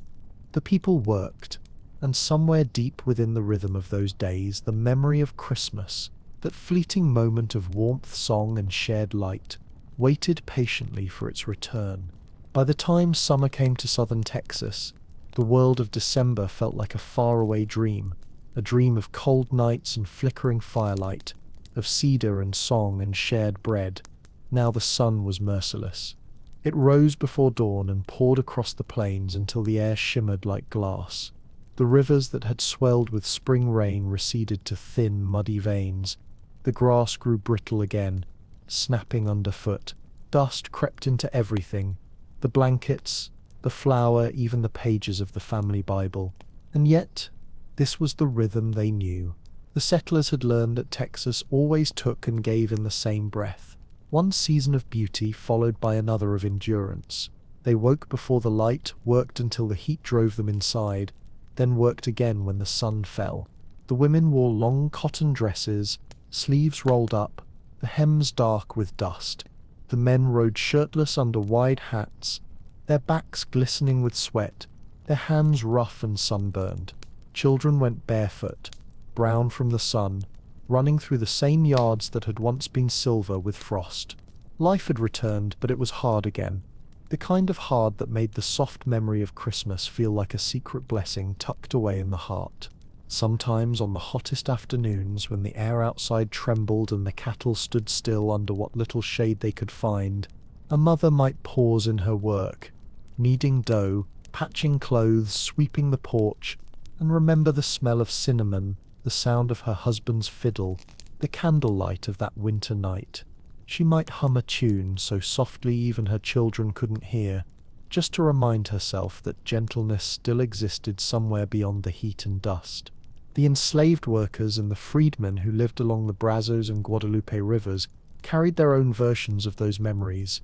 The people worked, and somewhere deep within the rhythm of those days, the memory of Christmas, that fleeting moment of warmth, song, and shared light, waited patiently for its return. By the time summer came to southern Texas, the world of December felt like a faraway dream, a dream of cold nights and flickering firelight, of cedar and song and shared bread. Now the sun was merciless. It rose before dawn and poured across the plains until the air shimmered like glass. The rivers that had swelled with spring rain receded to thin, muddy veins. The grass grew brittle again, snapping underfoot. Dust crept into everything, the blankets, the flour, even the pages of the family Bible. And yet, this was the rhythm they knew. The settlers had learned that Texas always took and gave in the same breath. One season of beauty followed by another of endurance. They woke before the light, worked until the heat drove them inside, then worked again when the sun fell. The women wore long cotton dresses, sleeves rolled up, the hems dark with dust. The men rode shirtless under wide hats, their backs glistening with sweat, their hands rough and sunburned. Children went barefoot, brown from the sun, running through the same yards that had once been silver with frost. Life had returned, but it was hard again. The kind of hard that made the soft memory of Christmas feel like a secret blessing tucked away in the heart. Sometimes on the hottest afternoons, when the air outside trembled and the cattle stood still under what little shade they could find, a mother might pause in her work, kneading dough, patching clothes, sweeping the porch, and remember the smell of cinnamon, the sound of her husband's fiddle, the candlelight of that winter night. She might hum a tune so softly even her children couldn't hear, just to remind herself that gentleness still existed somewhere beyond the heat and dust. The enslaved workers and the freedmen who lived along the Brazos and Guadalupe rivers carried their own versions of those memories.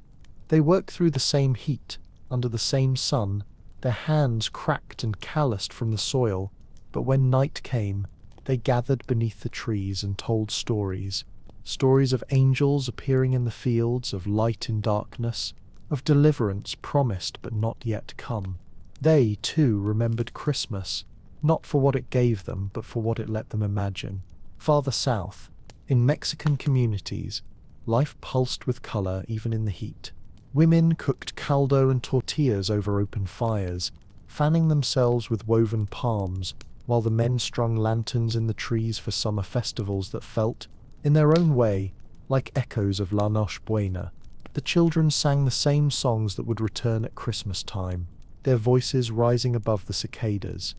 They worked through the same heat, under the same sun, their hands cracked and calloused from the soil, but when night came, they gathered beneath the trees and told stories. Stories of angels appearing in the fields, of light in darkness, of deliverance promised but not yet come. They, too, remembered Christmas, not for what it gave them, but for what it let them imagine. Farther south, in Mexican communities, life pulsed with color even in the heat. Women cooked caldo and tortillas over open fires, fanning themselves with woven palms, while the men strung lanterns in the trees for summer festivals that felt, in their own way, like echoes of La Noche Buena. The children sang the same songs that would return at Christmas time, their voices rising above the cicadas.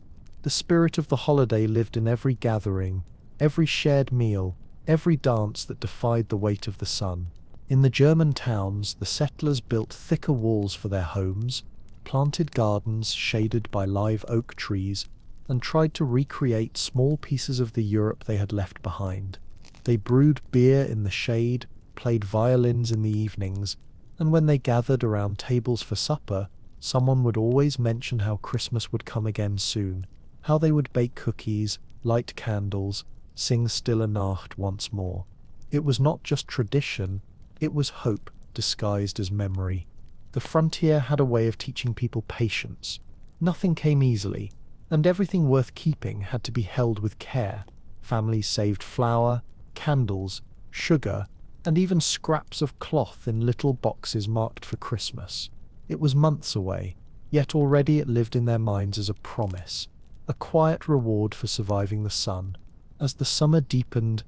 The spirit of the holiday lived in every gathering, every shared meal, every dance that defied the weight of the sun. In the German towns, the settlers built thicker walls for their homes, planted gardens shaded by live oak trees, and tried to recreate small pieces of the Europe they had left behind. They brewed beer in the shade, played violins in the evenings, and when they gathered around tables for supper, someone would always mention how Christmas would come again soon, how they would bake cookies, light candles, sing Stille Nacht once more. It was not just tradition, it was hope disguised as memory. The frontier had a way of teaching people patience. Nothing came easily, and everything worth keeping had to be held with care. Families saved flour, candles, sugar, and even scraps of cloth in little boxes marked for Christmas. It was months away, yet already it lived in their minds as a promise, a quiet reward for surviving the sun. As the summer deepened,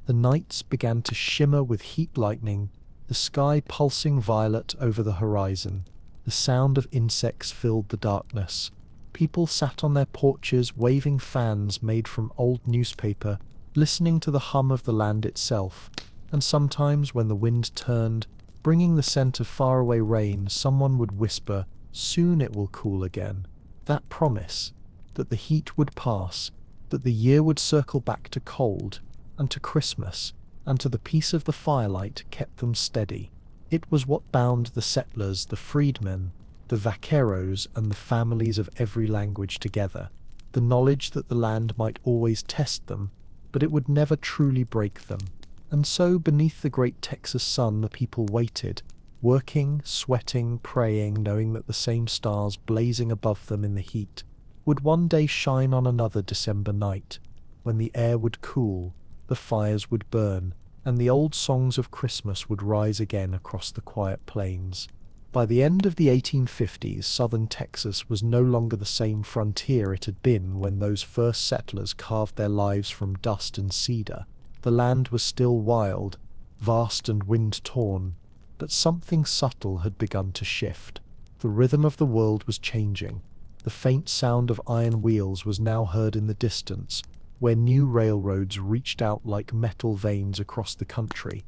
the nights began to shimmer with heat lightning, the sky pulsing violet over the horizon. The sound of insects filled the darkness. People sat on their porches waving fans made from old newspaper, listening to the hum of the land itself. And sometimes when the wind turned, bringing the scent of faraway rain, someone would whisper, "Soon it will cool again." That promise, that the heat would pass, that the year would circle back to cold, and to Christmas, and to the peace of the firelight, kept them steady. It was what bound the settlers, the freedmen, the vaqueros, and the families of every language together. The knowledge that the land might always test them, but it would never truly break them. And so, beneath the great Texas sun, the people waited, working, sweating, praying, knowing that the same stars blazing above them in the heat would one day shine on another December night, when the air would cool, the fires would burn, and the old songs of Christmas would rise again across the quiet plains. By the end of the 1850s, southern Texas was no longer the same frontier it had been when those first settlers carved their lives from dust and cedar. The land was still wild, vast and wind-torn, but something subtle had begun to shift. The rhythm of the world was changing. The faint sound of iron wheels was now heard in the distance, where new railroads reached out like metal veins across the country,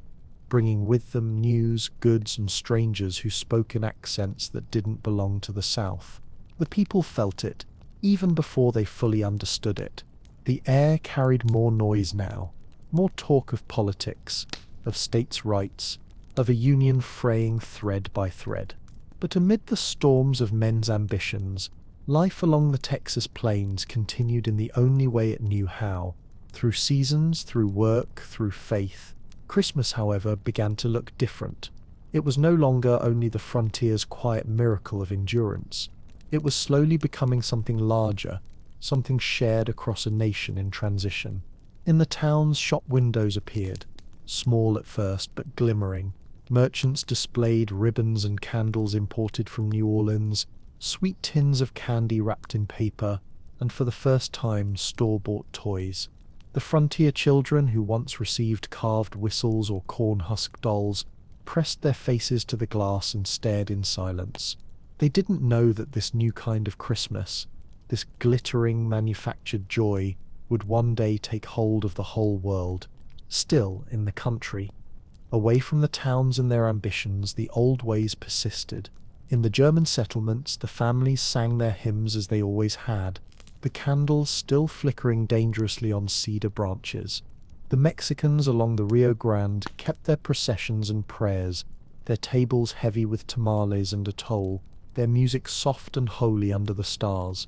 bringing with them news, goods, and strangers who spoke in accents that didn't belong to the South. The people felt it, even before they fully understood it. The air carried more noise now, more talk of politics, of states' rights, of a union fraying thread by thread. But amid the storms of men's ambitions, life along the Texas plains continued in the only way it knew how, through seasons, through work, through faith. Christmas, however, began to look different. It was no longer only the frontier's quiet miracle of endurance. It was slowly becoming something larger, something shared across a nation in transition. In the towns, shop windows appeared, small at first but glimmering. Merchants displayed ribbons and candles imported from New Orleans, sweet tins of candy wrapped in paper, and for the first time store-bought toys. The frontier children who once received carved whistles or corn-husk dolls pressed their faces to the glass and stared in silence. They didn't know that this new kind of Christmas, this glittering manufactured joy, would one day take hold of the whole world. Still, in the country, away from the towns and their ambitions, the old ways persisted. In the German settlements, the families sang their hymns as they always had, the candles still flickering dangerously on cedar branches. The Mexicans along the Rio Grande kept their processions and prayers, their tables heavy with tamales and atole, their music soft and holy under the stars.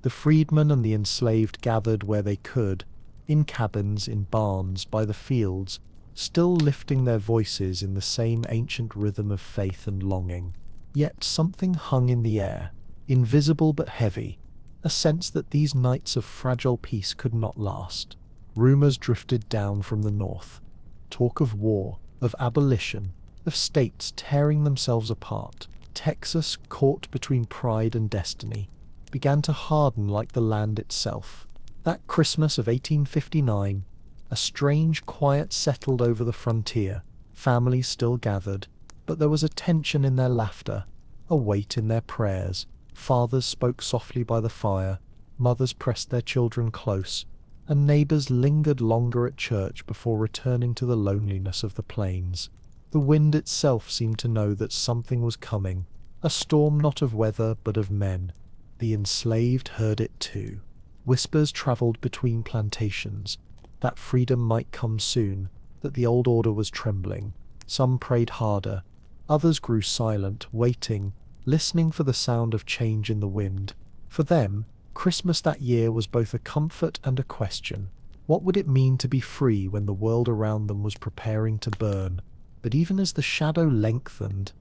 The freedmen and the enslaved gathered where they could, in cabins, in barns, by the fields, still lifting their voices in the same ancient rhythm of faith and longing. Yet something hung in the air, invisible but heavy, a sense that these nights of fragile peace could not last. Rumors drifted down from the north. Talk of war, of abolition, of states tearing themselves apart. Texas, caught between pride and destiny, began to harden like the land itself. That Christmas of 1859, a strange quiet settled over the frontier. Families still gathered, but there was a tension in their laughter, a weight in their prayers. Fathers spoke softly by the fire, mothers pressed their children close, and neighbors lingered longer at church before returning to the loneliness of the plains. The wind itself seemed to know that something was coming, a storm not of weather but of men. The enslaved heard it too. Whispers travelled between plantations, that freedom might come soon, that the old order was trembling. Some prayed harder, others grew silent, waiting, listening for the sound of change in the wind. For them, Christmas that year was both a comfort and a question. What would it mean to be free when the world around them was preparing to burn? But even as the shadow lengthened,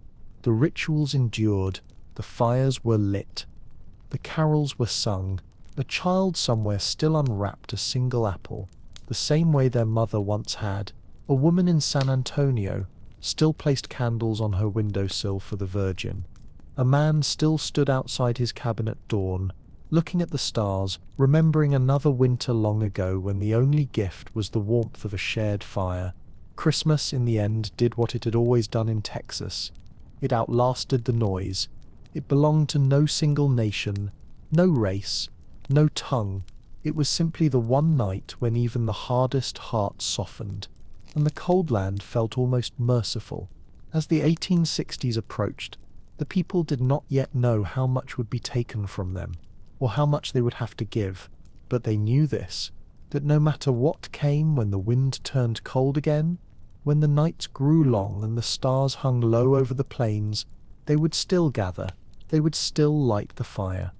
the rituals endured, the fires were lit, the carols were sung. A child somewhere still unwrapped a single apple, the same way their mother once had. A woman in San Antonio still placed candles on her windowsill for the Virgin. A man still stood outside his cabin at dawn, looking at the stars, remembering another winter long ago when the only gift was the warmth of a shared fire. Christmas, in the end, did what it had always done in Texas. It outlasted the noise. It belonged to no single nation, no race, no tongue. It was simply the one night when even the hardest hearts softened, and the cold land felt almost merciful. As the 1860s approached, the people did not yet know how much would be taken from them, or how much they would have to give, but they knew this, that no matter what came when the wind turned cold again, when the nights grew long and the stars hung low over the plains, they would still gather, they would still light the fire,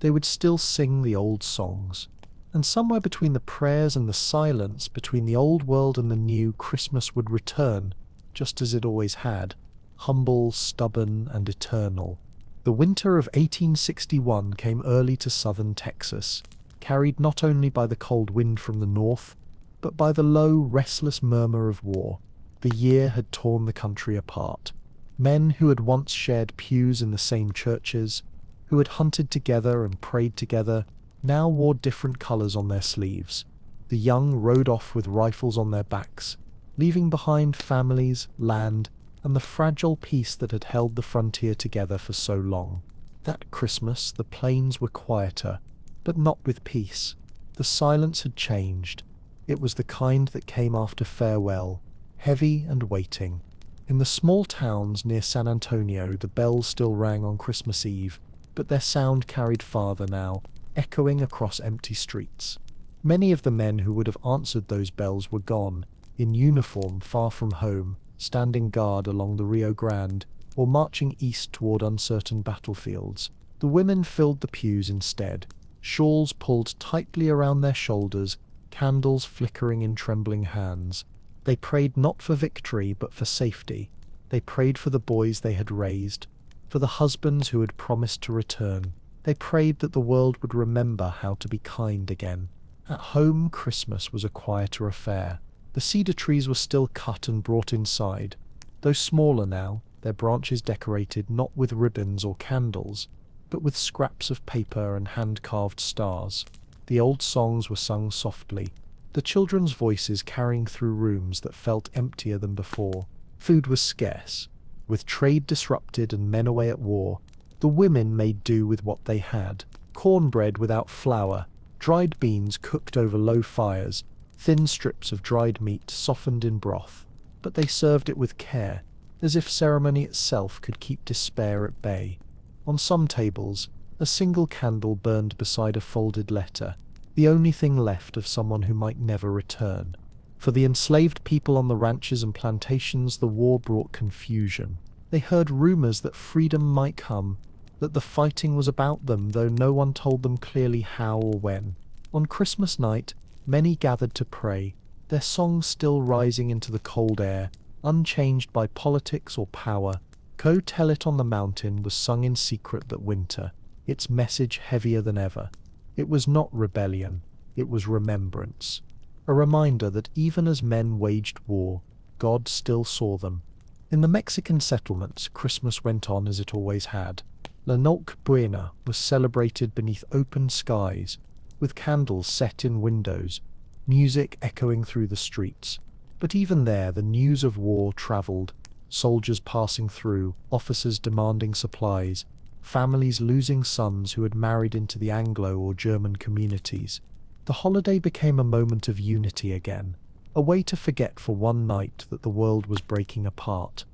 they would still sing the old songs. And somewhere between the prayers and the silence, between the old world and the new, Christmas would return, just as it always had, humble, stubborn, and eternal. The winter of 1861 came early to southern Texas, carried not only by the cold wind from the north, but by the low, restless murmur of war. The year had torn the country apart. Men who had once shared pews in the same churches, who had hunted together and prayed together, now wore different colors on their sleeves. The young rode off with rifles on their backs, leaving behind families, land, and the fragile peace that had held the frontier together for so long. That Christmas, the plains were quieter, but not with peace. The silence had changed. It was the kind that came after farewell, heavy and waiting. In the small towns near San Antonio, the bells still rang on Christmas Eve, but their sound carried farther now, echoing across empty streets. Many of the men who would have answered those bells were gone, in uniform far from home, standing guard along the Rio Grande, or marching east toward uncertain battlefields. The women filled the pews instead, shawls pulled tightly around their shoulders, candles flickering in trembling hands. They prayed not for victory, but for safety. They prayed for the boys they had raised, for the husbands who had promised to return. They prayed that the world would remember how to be kind again. At home, Christmas was a quieter affair. The cedar trees were still cut and brought inside, though smaller now, their branches decorated not with ribbons or candles, but with scraps of paper and hand-carved stars. The old songs were sung softly, the children's voices carrying through rooms that felt emptier than before. Food was scarce. With trade disrupted and men away at war, the women made do with what they had. Cornbread without flour, dried beans cooked over low fires, thin strips of dried meat softened in broth. But they served it with care, as if ceremony itself could keep despair at bay. On some tables, a single candle burned beside a folded letter, the only thing left of someone who might never return. For the enslaved people on the ranches and plantations, the war brought confusion. They heard rumors that freedom might come, that the fighting was about them, though no one told them clearly how or when. On Christmas night, many gathered to pray, their songs still rising into the cold air, unchanged by politics or power. Go Tell It on the Mountain was sung in secret that winter, its message heavier than ever. It was not rebellion, it was remembrance. A reminder that even as men waged war, God still saw them. In the Mexican settlements, Christmas went on as it always had. La Noche Buena was celebrated beneath open skies, with candles set in windows, music echoing through the streets. But even there, the news of war travelled, soldiers passing through, officers demanding supplies, families losing sons who had married into the Anglo or German communities. The holiday became a moment of unity again, a way to forget for one night that the world was breaking apart.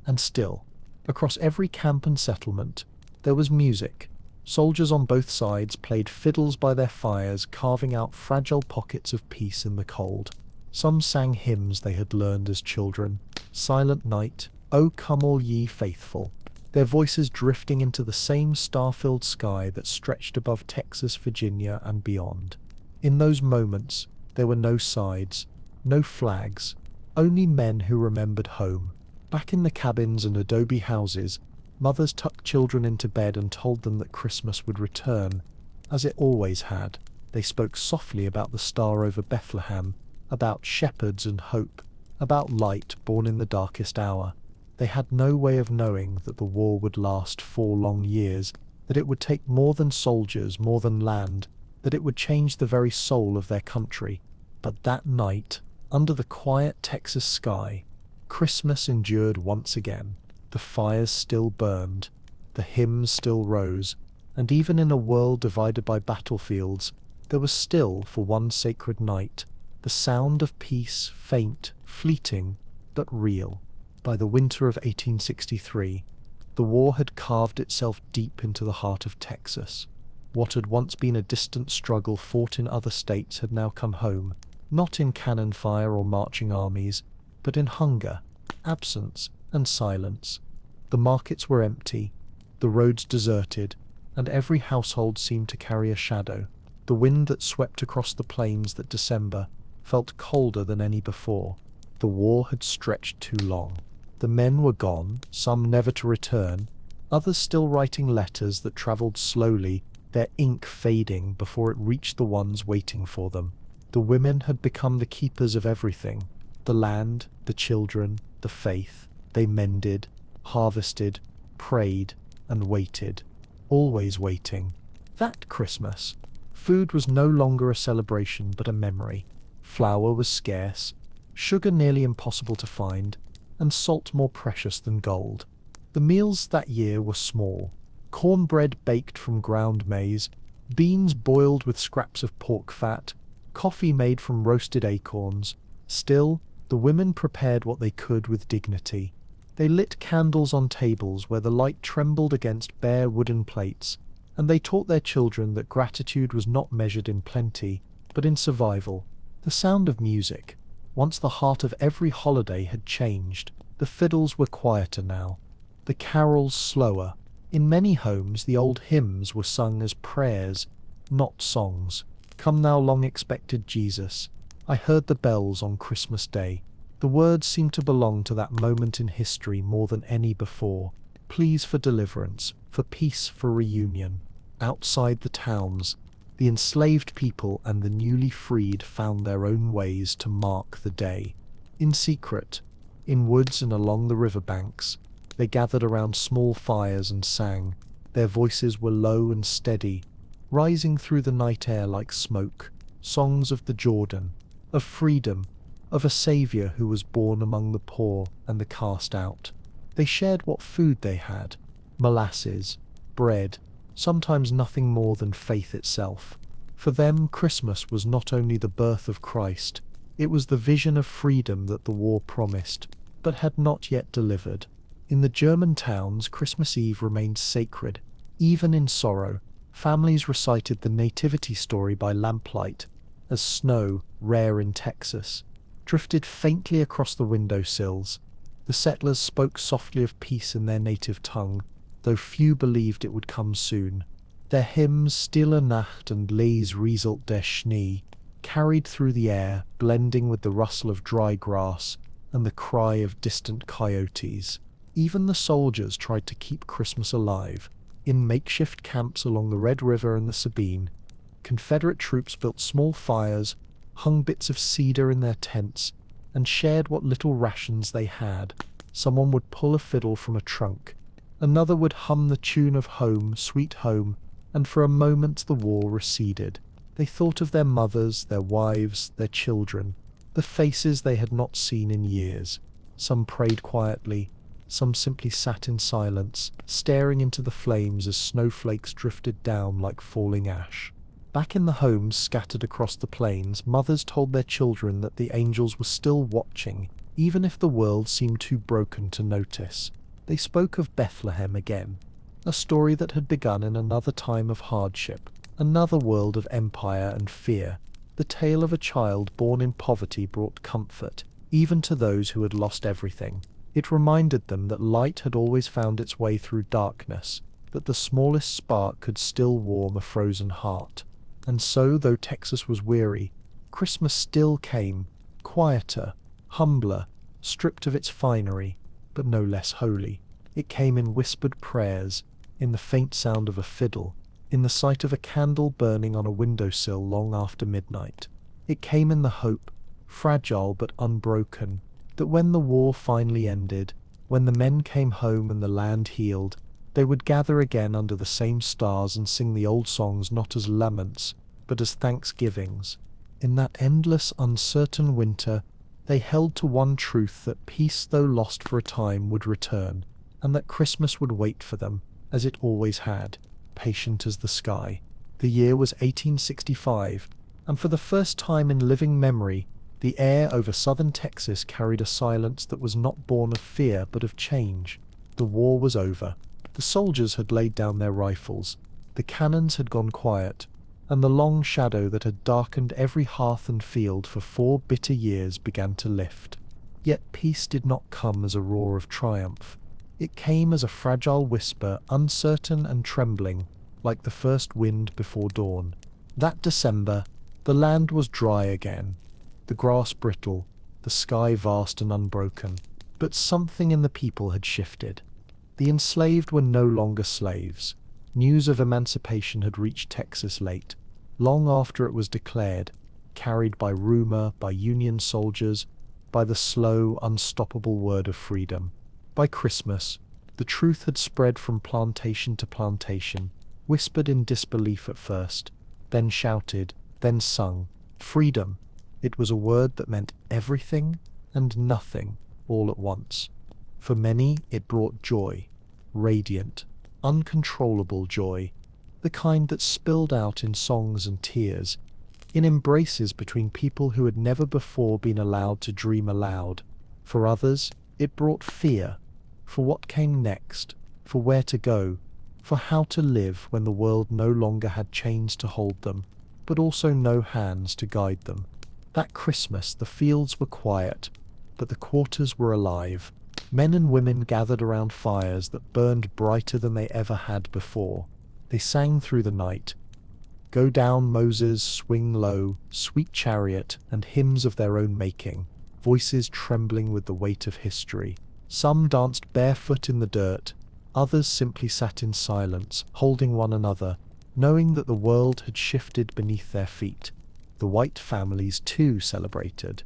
And still, across every camp and settlement, there was music. Soldiers on both sides played fiddles by their fires, carving out fragile pockets of peace in the cold. Some sang hymns they had learned as children. Silent Night, O Come All Ye Faithful, their voices drifting into the same star-filled sky that stretched above Texas, Virginia, and beyond. In those moments, there were no sides, no flags, only men who remembered home. Back in the cabins and adobe houses, mothers tucked children into bed and told them that Christmas would return, as it always had. They spoke softly about the star over Bethlehem, about shepherds and hope, about light born in the darkest hour. They had no way of knowing that the war would last 4 long years, that it would take more than soldiers, more than land, that it would change the very soul of their country. But that night, under the quiet Texas sky, Christmas endured once again. The fires still burned, the hymns still rose, and even in a world divided by battlefields, there was still, for one sacred night, the sound of peace, faint, fleeting, but real. By the winter of 1863, the war had carved itself deep into the heart of Texas. What had once been a distant struggle fought in other states had now come home, not in cannon fire or marching armies, but in hunger, absence, and silence. The markets were empty, the roads deserted, and every household seemed to carry a shadow. The wind that swept across the plains that December felt colder than any before. The war had stretched too long. The men were gone, some never to return, others still writing letters that travelled slowly, their ink fading before it reached the ones waiting for them. The women had become the keepers of everything, the land, the children, the faith. They mended, harvested, prayed, and waited, always waiting. That Christmas, food was no longer a celebration but a memory. Flour was scarce, sugar nearly impossible to find, and salt more precious than gold. The meals that year were small: cornbread baked from ground maize, beans boiled with scraps of pork fat, coffee made from roasted acorns. Still, the women prepared what they could with dignity. They lit candles on tables where the light trembled against bare wooden plates, and they taught their children that gratitude was not measured in plenty, but in survival. The sound of music, once the heart of every holiday, had changed. The fiddles were quieter now, the carols slower. In many homes the old hymns were sung as prayers, not songs. Come thou long-expected Jesus, I heard the bells on Christmas Day. The words seemed to belong to that moment in history more than any before. Pleas for deliverance, for peace, for reunion. Outside the towns, the enslaved people and the newly freed found their own ways to mark the day. In secret, in woods and along the river banks, they gathered around small fires and sang. Their voices were low and steady, rising through the night air like smoke, songs of the Jordan, of freedom, of a saviour who was born among the poor and the cast out. They shared what food they had: molasses, bread, sometimes nothing more than faith itself. For them, Christmas was not only the birth of Christ, it was the vision of freedom that the war promised, but had not yet delivered. In the German towns, Christmas Eve remained sacred. Even in sorrow, families recited the Nativity story by lamplight, as snow, rare in Texas, drifted faintly across the windowsills. The settlers spoke softly of peace in their native tongue, though few believed it would come soon. Their hymns, Stille Nacht and Les rieselt der Schnee, carried through the air, blending with the rustle of dry grass and the cry of distant coyotes. Even the soldiers tried to keep Christmas alive. In makeshift camps along the Red River and the Sabine, Confederate troops built small fires, hung bits of cedar in their tents, and shared what little rations they had. Someone would pull a fiddle from a trunk, another would hum the tune of Home, Sweet Home, and for a moment the war receded. They thought of their mothers, their wives, their children, the faces they had not seen in years. Some prayed quietly, Some simply sat in silence, staring into the flames as snowflakes drifted down like falling ash. Back in the homes scattered across the plains, mothers told their children that the angels were still watching, even if the world seemed too broken to notice. They spoke of Bethlehem again, a story that had begun in another time of hardship, another world of empire and fear. The tale of a child born in poverty brought comfort, even to those who had lost everything. It reminded them that light had always found its way through darkness, that the smallest spark could still warm a frozen heart. And so, though Texas was weary, Christmas still came, quieter, humbler, stripped of its finery, but no less holy. It came in whispered prayers, in the faint sound of a fiddle, in the sight of a candle burning on a windowsill long after midnight. It came in the hope, fragile but unbroken, that when the war finally ended, when the men came home and the land healed, they would gather again under the same stars and sing the old songs not as laments, but as thanksgivings. In that endless, uncertain winter, they held to one truth, that peace, though lost for a time, would return, and that Christmas would wait for them, as it always had, patient as the sky. The year was 1865, and for the first time in living memory, the air over southern Texas carried a silence that was not born of fear but of change. The war was over. The soldiers had laid down their rifles, the cannons had gone quiet, and the long shadow that had darkened every hearth and field for 4 bitter years began to lift. Yet peace did not come as a roar of triumph. It came as a fragile whisper, uncertain and trembling, like the first wind before dawn. That December, the land was dry again, the grass brittle, the sky vast and unbroken. But something in the people had shifted. The enslaved were no longer slaves. News of emancipation had reached Texas late, long after it was declared, carried by rumor, by Union soldiers, by the slow, unstoppable word of freedom. By Christmas, the truth had spread from plantation to plantation, whispered in disbelief at first, then shouted, then sung. Freedom. It was a word that meant everything and nothing all at once. For many, it brought joy, radiant, uncontrollable joy, the kind that spilled out in songs and tears, in embraces between people who had never before been allowed to dream aloud. For others, it brought fear, for what came next, for where to go, for how to live when the world no longer had chains to hold them, but also no hands to guide them. That Christmas, the fields were quiet, but the quarters were alive. Men and women gathered around fires that burned brighter than they ever had before. They sang through the night, "Go down, Moses, swing low," "Sweet Chariot," and hymns of their own making, voices trembling with the weight of history. Some danced barefoot in the dirt, others simply sat in silence, holding one another, knowing that the world had shifted beneath their feet. The white families too celebrated,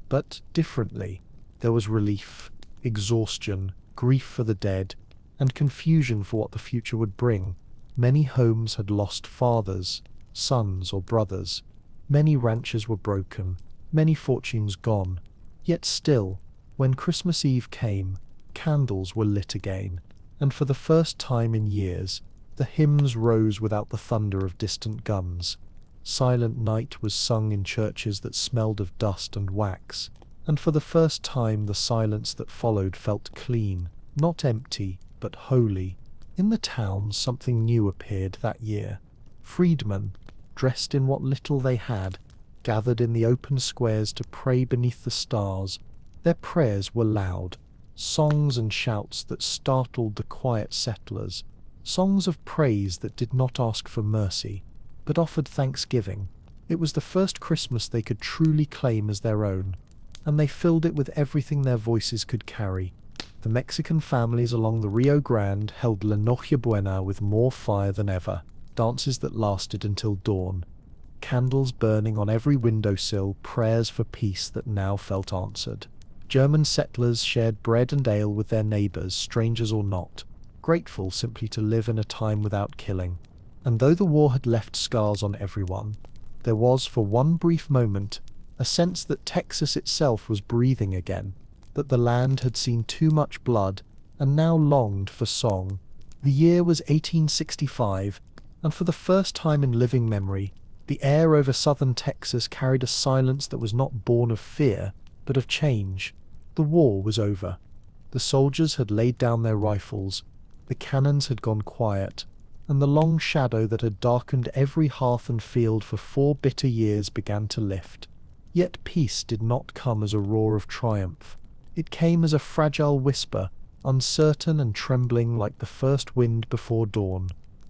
but differently. There was relief, exhaustion, grief for the dead, and confusion for what the future would bring. Many homes had lost fathers, sons, or brothers. Many ranches were broken, many fortunes gone. Yet still, when Christmas Eve came, candles were lit again, and for the first time in years, the hymns rose without the thunder of distant guns. Silent Night was sung in churches that smelled of dust and wax, and for the first time the silence that followed felt clean, not empty, but holy. In the town something new appeared that year. Freedmen, dressed in what little they had, gathered in the open squares to pray beneath the stars. Their prayers were loud, songs and shouts that startled the quiet settlers, songs of praise that did not ask for mercy, but offered thanksgiving. It was the first Christmas they could truly claim as their own, and they filled it with everything their voices could carry. The Mexican families along the Rio Grande held La Noche Buena with more fire than ever, dances that lasted until dawn, candles burning on every windowsill, prayers for peace that now felt answered. German settlers shared bread and ale with their neighbors, strangers or not, grateful simply to live in a time without killing. And though the war had left scars on everyone, there was, for one brief moment, a sense that Texas itself was breathing again, that the land had seen too much blood and now longed for song. The year was 1865, and for the first time in living memory, the air over southern Texas carried a silence that was not born of fear, but of change. The war was over. The soldiers had laid down their rifles, the cannons had gone quiet, and the long shadow that had darkened every hearth and field for 4 bitter years began to lift. Yet peace did not come as a roar of triumph. It came as a fragile whisper, uncertain and trembling like the first wind before dawn.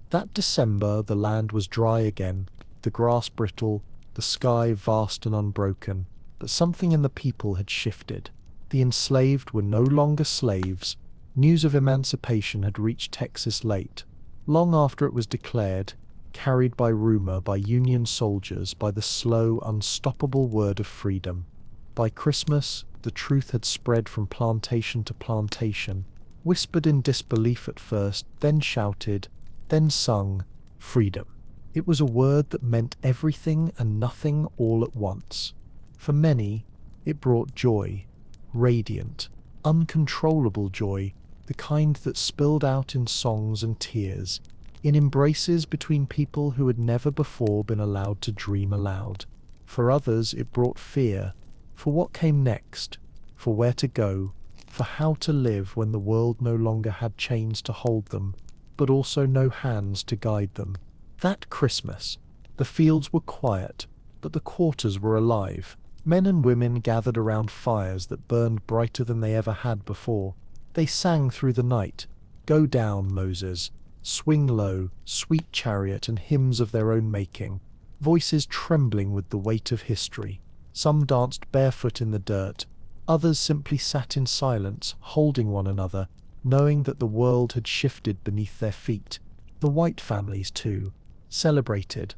That December the land was dry again, the grass brittle, the sky vast and unbroken, but something in the people had shifted. The enslaved were no longer slaves. News of emancipation had reached Texas late, long after it was declared, carried by rumor, by Union soldiers, by the slow, unstoppable word of freedom. By Christmas, the truth had spread from plantation to plantation, whispered in disbelief at first, then shouted, then sung, freedom. It was a word that meant everything and nothing all at once. For many, it brought joy, radiant, uncontrollable joy, the kind that spilled out in songs and tears, in embraces between people who had never before been allowed to dream aloud. For others, it brought fear, for what came next, for where to go, for how to live when the world no longer had chains to hold them, but also no hands to guide them. That Christmas, the fields were quiet, but the quarters were alive. Men and women gathered around fires that burned brighter than they ever had before. They sang through the night, "Go down, Moses," "Swing low," "Sweet Chariot," and hymns of their own making, voices trembling with the weight of history. Some danced barefoot in the dirt, others simply sat in silence, holding one another, knowing that the world had shifted beneath their feet. The white families, too, celebrated,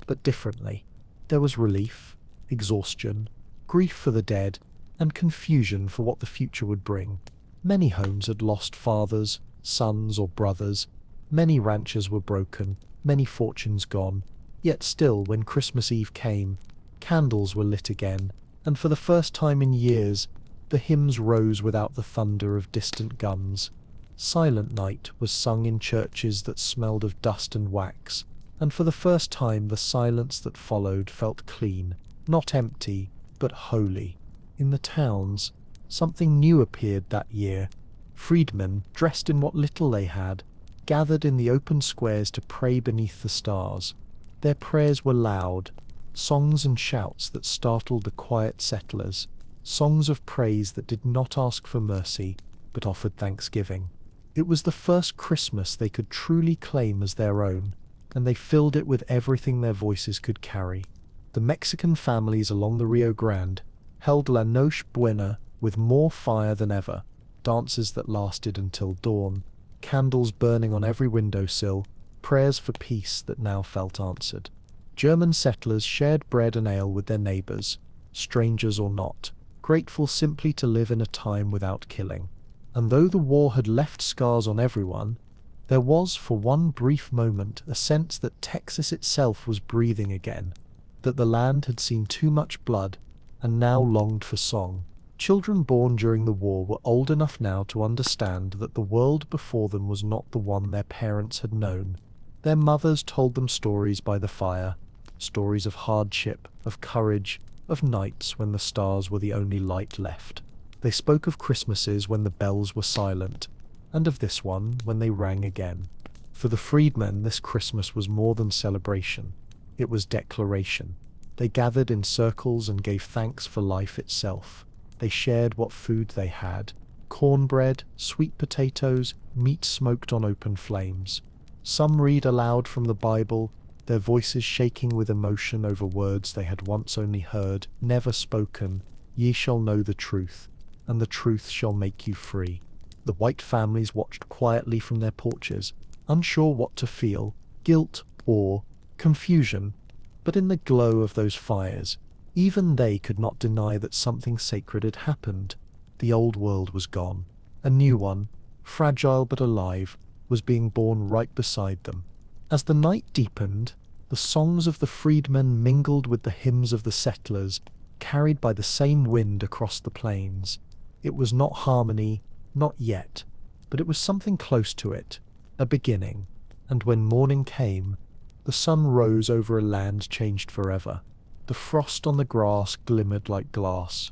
but differently. There was relief, exhaustion, grief for the dead, and confusion for what the future would bring. Many homes had lost fathers, sons, or brothers. Many ranches were broken, many fortunes gone. Yet still, when Christmas Eve came, candles were lit again, and for the first time in years, the hymns rose without the thunder of distant guns. Silent Night was sung in churches that smelled of dust and wax, and for the first time the silence that followed felt clean, not empty, but holy. In the towns, something new appeared that year. Freedmen, dressed in what little they had, gathered in the open squares to pray beneath the stars. Their prayers were loud, songs and shouts that startled the quiet settlers, songs of praise that did not ask for mercy, but offered thanksgiving. It was the first Christmas they could truly claim as their own, and they filled it with everything their voices could carry. The Mexican families along the Rio Grande held La Noche Buena with more fire than ever, dances that lasted until dawn, candles burning on every windowsill, prayers for peace that now felt answered. German settlers shared bread and ale with their neighbors, strangers or not, grateful simply to live in a time without killing. And though the war had left scars on everyone, there was, for one brief moment, a sense that Texas itself was breathing again, that the land had seen too much blood and now longed for song. Children born during the war were old enough now to understand that the world before them was not the one their parents had known. Their mothers told them stories by the fire, stories of hardship, of courage, of nights when the stars were the only light left. They spoke of Christmases when the bells were silent, and of this one when they rang again. For the freedmen, this Christmas was more than celebration. It was declaration. They gathered in circles and gave thanks for life itself. They shared what food they had: cornbread, sweet potatoes, meat smoked on open flames. Some read aloud from the Bible, their voices shaking with emotion over words they had once only heard, never spoken. "Ye shall know the truth, and the truth shall make you free." The white families watched quietly from their porches, unsure what to feel: guilt, awe, confusion. But in the glow of those fires, even they could not deny that something sacred had happened. The old world was gone. A new one, fragile but alive, was being born right beside them. As the night deepened, the songs of the freedmen mingled with the hymns of the settlers, carried by the same wind across the plains. It was not harmony, not yet, but it was something close to it, a beginning. And when morning came, the sun rose over a land changed forever. The frost on the grass glimmered like glass.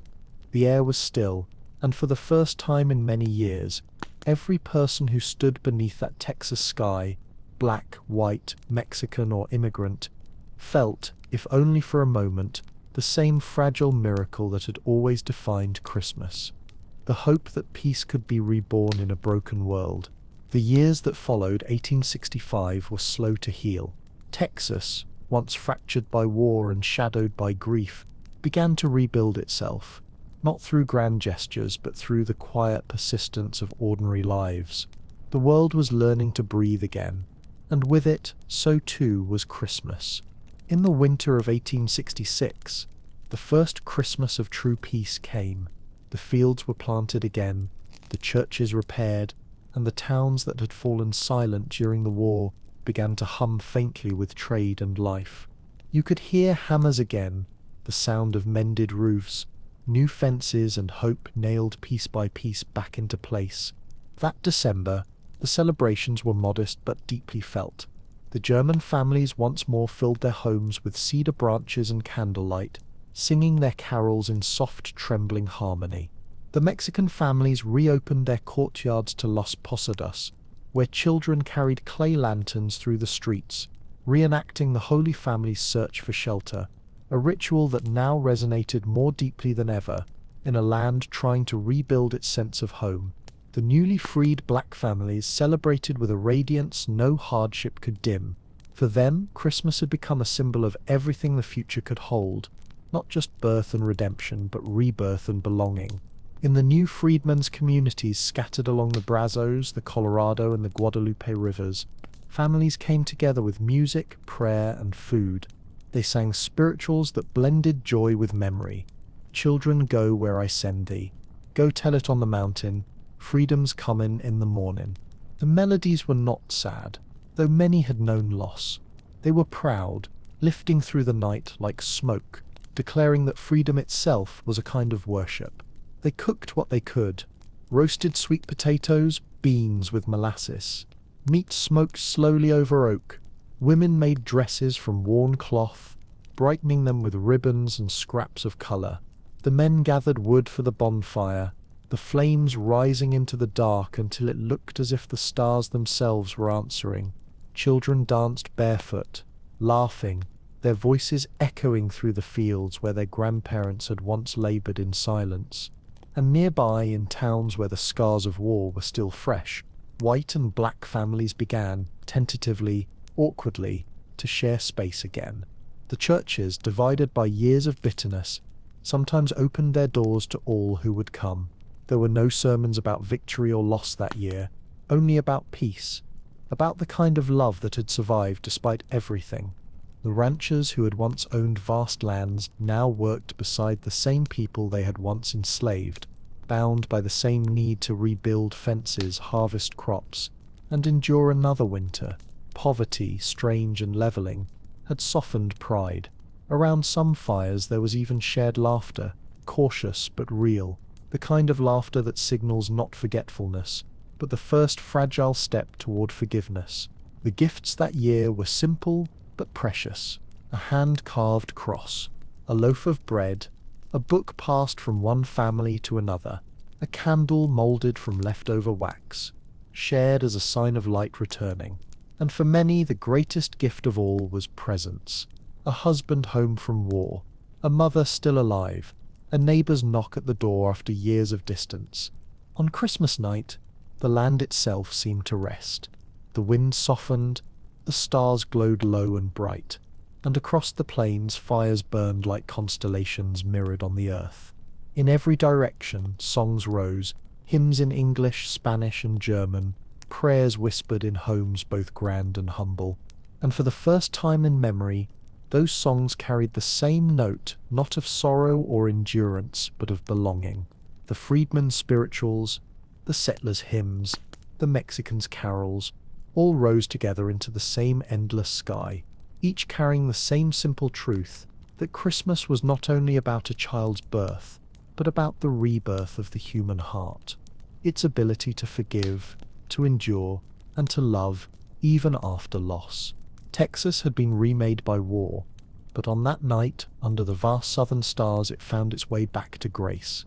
The air was still, and for the first time in many years, every person who stood beneath that Texas sky, black, white, Mexican or immigrant, felt, if only for a moment, the same fragile miracle that had always defined Christmas. The hope that peace could be reborn in a broken world. The years that followed 1865 were slow to heal. Texas, once fractured by war and shadowed by grief, began to rebuild itself, not through grand gestures but through the quiet persistence of ordinary lives. The world was learning to breathe again, and with it, so too was Christmas. In the winter of 1866, the first Christmas of true peace came. The fields were planted again, the churches repaired, and the towns that had fallen silent during the war began to hum faintly with trade and life. You could hear hammers again, the sound of mended roofs, new fences and hope nailed piece by piece back into place. That December, the celebrations were modest but deeply felt. The German families once more filled their homes with cedar branches and candlelight, singing their carols in soft, trembling harmony. The Mexican families reopened their courtyards to Los Posadas, where children carried clay lanterns through the streets, reenacting the Holy Family's search for shelter, a ritual that now resonated more deeply than ever in a land trying to rebuild its sense of home. The newly freed black families celebrated with a radiance no hardship could dim. For them, Christmas had become a symbol of everything the future could hold, not just birth and redemption, but rebirth and belonging. In the new freedmen's communities scattered along the Brazos, the Colorado, and the Guadalupe rivers, families came together with music, prayer, and food. They sang spirituals that blended joy with memory. Children, go where I send thee. Go tell it on the mountain. Freedom's comin' in the morning. The melodies were not sad, though many had known loss. They were proud, lifting through the night like smoke, declaring that freedom itself was a kind of worship. They cooked what they could: roasted sweet potatoes, beans with molasses, meat smoked slowly over oak. Women made dresses from worn cloth, brightening them with ribbons and scraps of color. The men gathered wood for the bonfire, the flames rising into the dark until it looked as if the stars themselves were answering. Children danced barefoot, laughing, their voices echoing through the fields where their grandparents had once labored in silence. And nearby, in towns where the scars of war were still fresh, white and black families began, tentatively, awkwardly, to share space again. The churches, divided by years of bitterness, sometimes opened their doors to all who would come. There were no sermons about victory or loss that year, only about peace, about the kind of love that had survived despite everything. The ranchers who had once owned vast lands now worked beside the same people they had once enslaved, bound by the same need to rebuild fences, harvest crops, and endure another winter. Poverty, strange and leveling, had softened pride. Around some fires there was even shared laughter, cautious but real, the kind of laughter that signals not forgetfulness, but the first fragile step toward forgiveness. The gifts that year were simple but precious: a hand-carved cross, a loaf of bread, a book passed from one family to another, a candle molded from leftover wax, shared as a sign of light returning. And for many, the greatest gift of all was presence: a husband home from war, a mother still alive, a neighbor's knock at the door after years of distance. On Christmas night, the land itself seemed to rest. The wind softened, the stars glowed low and bright, and across the plains fires burned like constellations mirrored on the earth. In every direction songs rose, hymns in English, Spanish, and German, prayers whispered in homes both grand and humble. And for the first time in memory, those songs carried the same note, not of sorrow or endurance, but of belonging. The freedmen's spirituals, the settlers' hymns, the Mexicans' carols, all rose together into the same endless sky, each carrying the same simple truth, that Christmas was not only about a child's birth, but about the rebirth of the human heart, its ability to forgive, to endure and to love even after loss. Texas had been remade by war, but on that night, under the vast southern stars, it found its way back to grace.